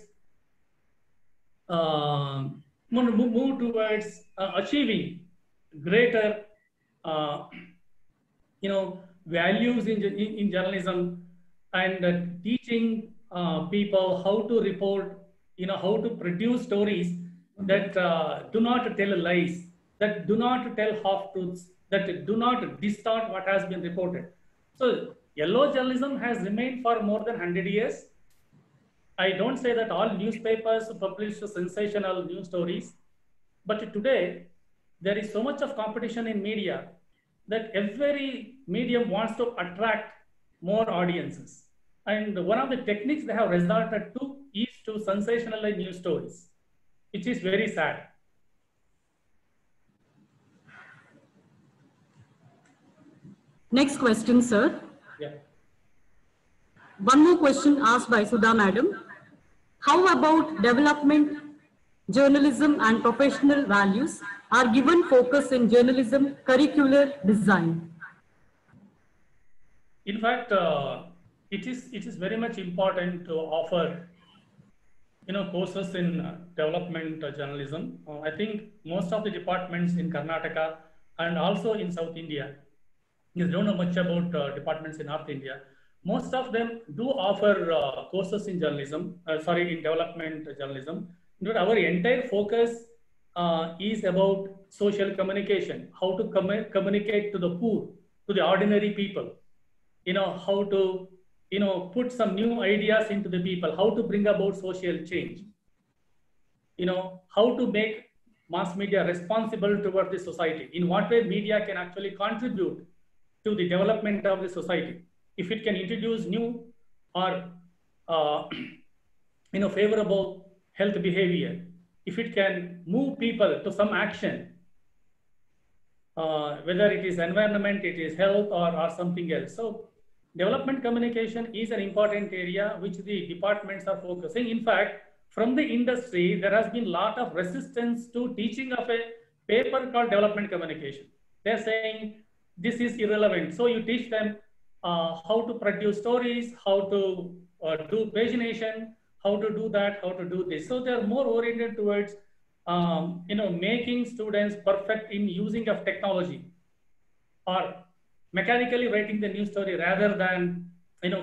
achieving greater, values in journalism, and teaching people how to report, how to produce stories that do not tell lies, that do not tell half-truths, that do not distort what has been reported. So yellow journalism has remained for more than 100 years. I don't say that all newspapers publish sensational news stories, but today there is so much of competition in media that every medium wants to attract more audiences. And one of the techniques they have resorted to is to sensationalize news stories, which is very sad. Next question, sir. Yeah. One more question asked by Sudha Madam. How about development journalism and professional values are given focus in journalism curricular design? In fact, it is very much important to offer courses in development journalism. I think most of the departments in Karnataka and also in South India, you don't know much about departments in North India. Most of them do offer courses in journalism, in development journalism. But our entire focus is about social communication, how to communicate to the poor, to the ordinary people, how to put some new ideas into the people, how to bring about social change, how to make mass media responsible toward the society, in what way media can actually contribute to the development of the society. If it can introduce new or favorable health behavior, if it can move people to some action, whether it is environment, it is health, or something else. So development communication is an important area which the departments are focusing. In fact, from the industry, there has been a lot of resistance to teaching of a paper called development communication. They're saying this is irrelevant. So you teach them how to produce stories, how to do pagination, how to do that, how to do this. So they're more oriented towards making students perfect in using of technology, or mechanically writing the news story, rather than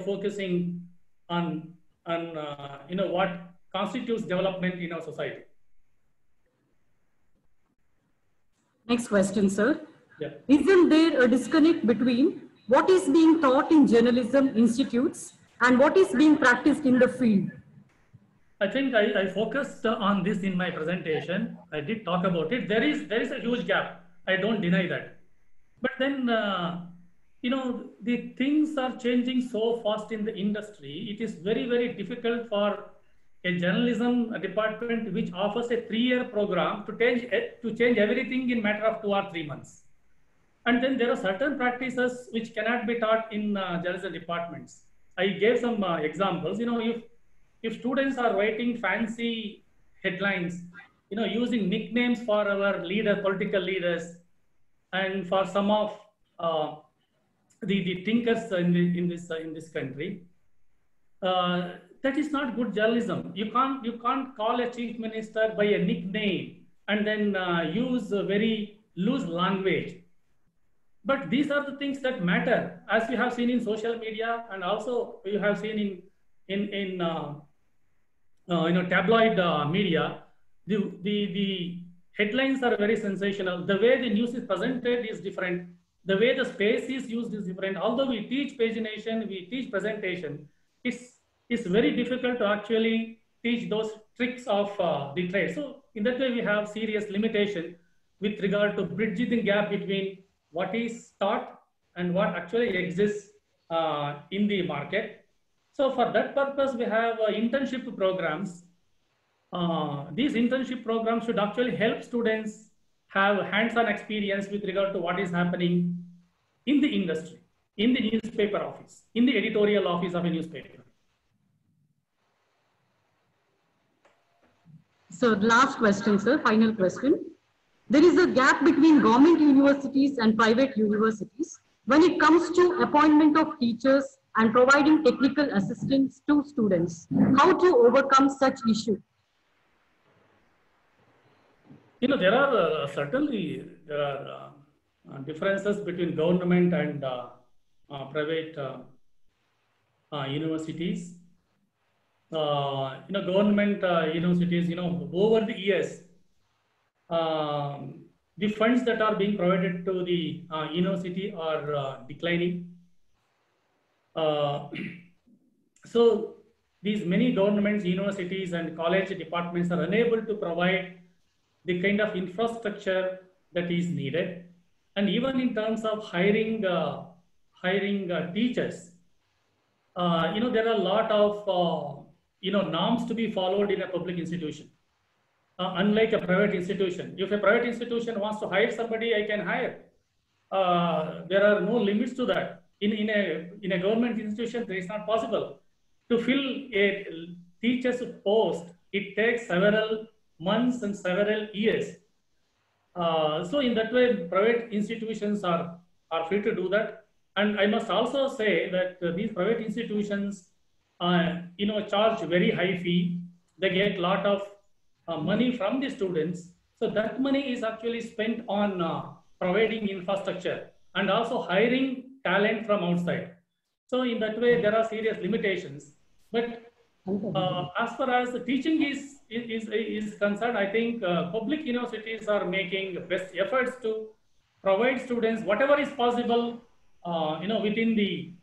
focusing on what constitutes development in our society. Next question, sir. Yeah. Isn't there a disconnect between what is being taught in journalism institutes and what is being practiced in the field? I think I focused on this in my presentation. I did talk about it. There is a huge gap. I don't deny that. But then, the things are changing so fast in the industry. It is very, very difficult for a journalism department which offers a 3-year program to change everything in matter of 2 or 3 months. And then there are certain practices which cannot be taught in journalism departments. I gave some examples. If students are writing fancy headlines, using nicknames for our political leaders, and for some of the thinkers in this country, that is not good journalism. You can't call a chief minister by a nickname and then use a very loose language. But these are the things that matter, as you have seen in social media, and also you have seen in tabloid media. The headlines are very sensational. The way the news is presented is different. The way the space is used is different. Although we teach pagination, we teach presentation, it's very difficult to actually teach those tricks of the trade. So in that way, we have serious limitation with regard to bridging the gap between what is taught and what actually exists in the market. So for that purpose, we have internship programs. These internship programs should actually help students have hands-on experience with regard to what is happening in the industry, in the newspaper office, in the editorial office of a newspaper. So last question, sir, final question. There is a gap between government universities and private universities when it comes to appointment of teachers and providing technical assistance to students. How to overcome such issue? There are certainly differences between government and private universities. Government universities, over the years, the funds that are being provided to the university are declining. So these many governments, universities, and college departments are unable to provide the kind of infrastructure that is needed. And even in terms of hiring teachers, there are a lot of norms to be followed in a public institution. Unlike a private institution, if a private institution wants to hire somebody, I can hire. There are no limits to that. In a government institution, it is not possible. To fill a teacher's post, it takes several months and several years. So in that way, private institutions are free to do that. And I must also say that these private institutions, charge very high fee. They get a lot of money from the students. So that money is actually spent on providing infrastructure and also hiring talent from outside. So in that way, there are serious limitations. But as far as the teaching is concerned, I think public universities are making best efforts to provide students whatever is possible, within the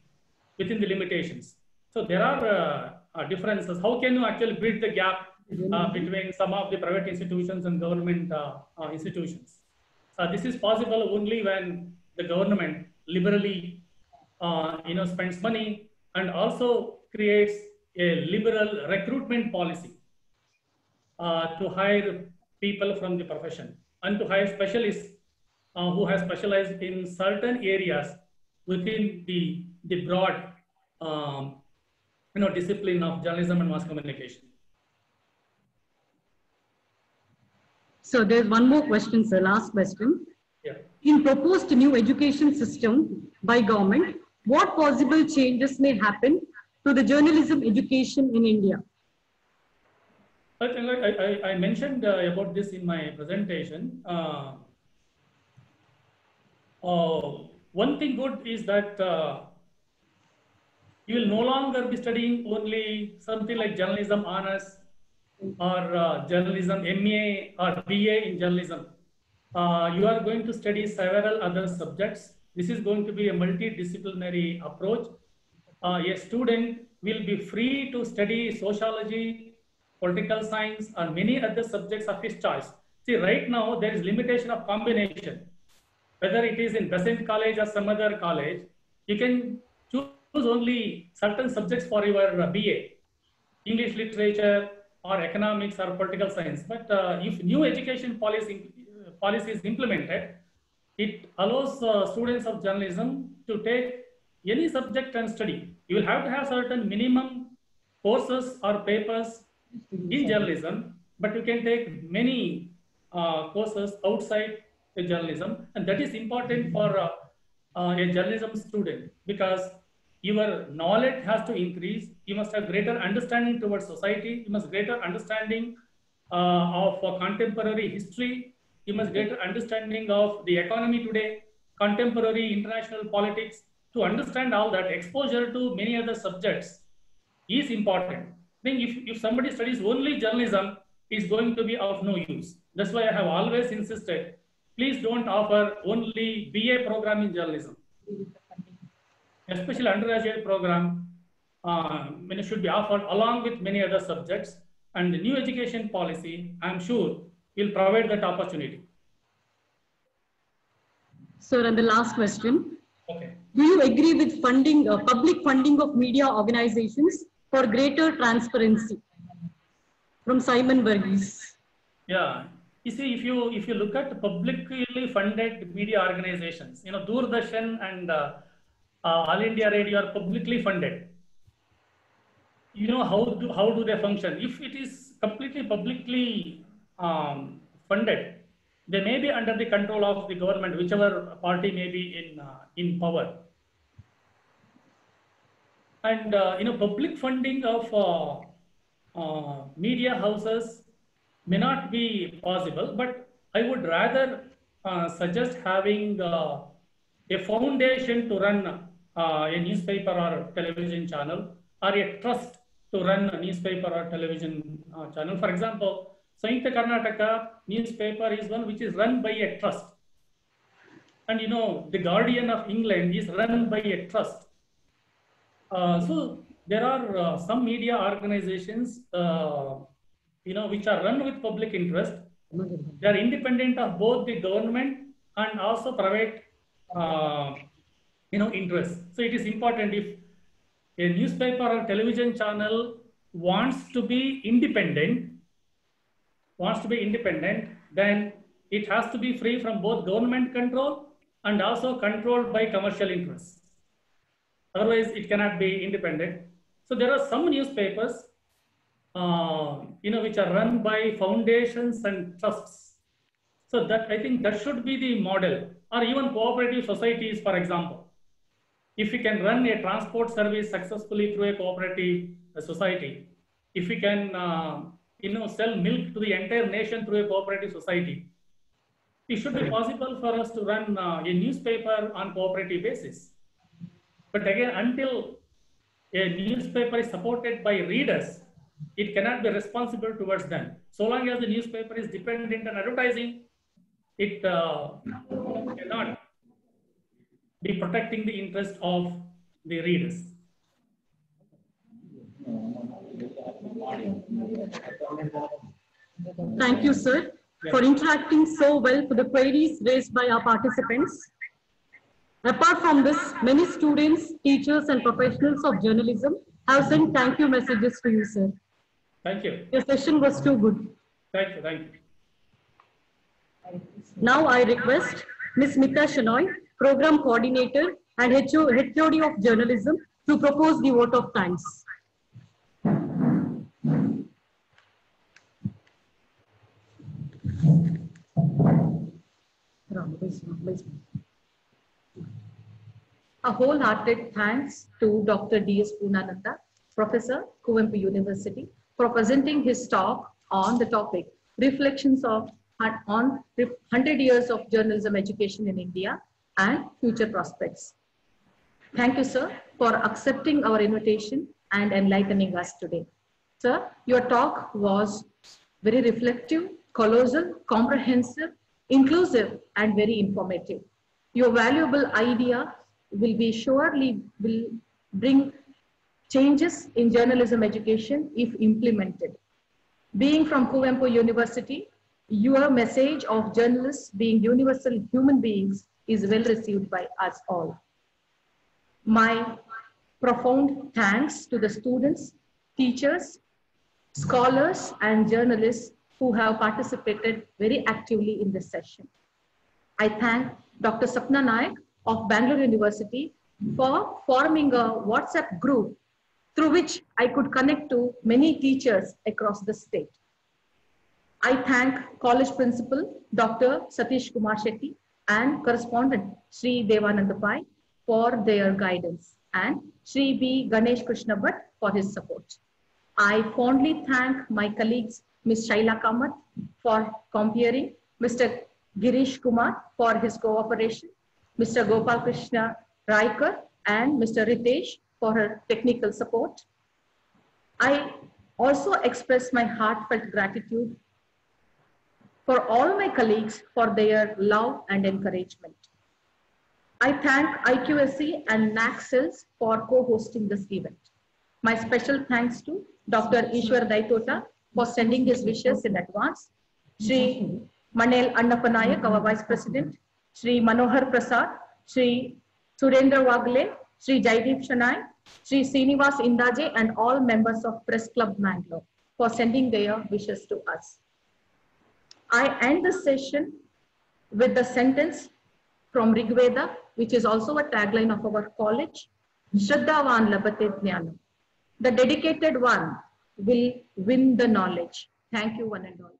limitations. So there are differences. How can you actually bridge the gap between some of the private institutions and government institutions? This is possible only when the government liberally, spends money and also creates a liberal recruitment policy to hire people from the profession and to hire specialists who have specialized in certain areas within the broad, discipline of journalism and mass communication. So there's one more question, sir. Last question. Yeah. In proposed new education system by government, what possible changes may happen to the journalism education in India? I mentioned about this in my presentation. One thing good is that you will no longer be studying only something like journalism honors or journalism MA or BA in journalism. You are going to study several other subjects. This is going to be a multidisciplinary approach. A student will be free to study sociology, political science, or many other subjects of his choice. See, right now, there is limitation of combination. Whether it is in Besant College or some other college, you can choose only certain subjects for your BA, English literature, or economics, or political science. But if new education policy is implemented, it allows students of journalism to take any subject and study. You will have to have certain minimum courses or papers in journalism, but you can take many courses outside the journalism, and that is important for a journalism student, because your knowledge has to increase. You must have greater understanding towards society. You must greater understanding of contemporary history. You must greater understanding of the economy today, contemporary international politics. To understand all that, exposure to many other subjects is important. I think if somebody studies only journalism, it's going to be of no use. That's why I have always insisted, please don't offer only BA program in journalism. Especially undergraduate program, it should be offered along with many other subjects. And the new education policy, I'm sure, will provide that opportunity. Sir, and the last question. Okay. Do you agree with funding, public funding of media organizations for greater transparency? From Simon Verghese. Yeah. You see, if you look at publicly funded media organizations, Doordarshan and All India Radio are publicly funded. How do they function? If it is completely publicly funded, they may be under the control of the government, whichever party may be in power. And public funding of media houses may not be possible, but I would rather suggest having a foundation to run a newspaper or television channel, or a trust to run a newspaper or television channel. For example, Sahitya Karnataka newspaper is one which is run by a trust. And the Guardian of England is run by a trust. So there are some media organizations, which are run with public interest. They are independent of both the government and also private, interests. So it is important, if a newspaper or television channel wants to be independent, then it has to be free from both government control and also controlled by commercial interests. Otherwise, it cannot be independent. So there are some newspapers which are run by foundations and trusts. So that I think that should be the model, or even cooperative societies, for example. If we can run a transport service successfully through a cooperative society, if we can, sell milk to the entire nation through a cooperative society, it should be possible for us to run a newspaper on cooperative basis. But again, until a newspaper is supported by readers, it cannot be responsible towards them. So long as the newspaper is dependent on advertising, it cannot be protecting the interest of the readers. Thank you, sir, for interacting so well for the queries raised by our participants. Apart from this, many students, teachers, and professionals of journalism have sent thank you messages to you, sir. Thank you. Your session was too good. Thank you. Thank you. Now I request Ms. Smita Shenoy, Program Coordinator and HOD of Journalism, to propose the vote of thanks. A wholehearted thanks to Dr. D.S. Poonananda, Professor, Kuvempu University, for presenting his talk on the topic, Reflections on 100 Years of Journalism Education in India and Future Prospects. Thank you, sir, for accepting our invitation and enlightening us today. Sir, your talk was very reflective, colossal, comprehensive, inclusive, and very informative. Your valuable idea will bring changes in journalism education if implemented. Being from Kuvempu University, your message of journalists being universal human beings is well received by us all. My profound thanks to the students, teachers, scholars, and journalists who have participated very actively in this session. I thank Dr. Sapna Naik of Bangalore University for forming a WhatsApp group through which I could connect to many teachers across the state. I thank college principal, Dr. Satish Kumar Shetty, and correspondent, Sri Devananda Pai, for their guidance, and Sri B. Ganesh Krishna Bhatt for his support. I fondly thank my colleagues, Ms. Shaila Kamath for comparing, Mr. Girish Kumar for his cooperation, Mr. Gopal Krishna Raikar, and Mr. Ritesh for her technical support. I also express my heartfelt gratitude for all my colleagues for their love and encouragement. I thank IQSC and NACSELS for co-hosting this event. My special thanks to Dr. Ishwar Daitota for sending his wishes in advance, Sri Manel Annapanayak, our Vice President, Sri Manohar Prasad, Sri Surendra Wagle, Sri Jaideep Shanai, Sri Srinivas Indaje, and all members of Press Club Mangalore for sending their wishes to us. I end this session with the sentence from Rig Veda, which is also a tagline of our college, Shraddhavan Labate Jnanam. The dedicated one will win the knowledge. Thank you, one and all.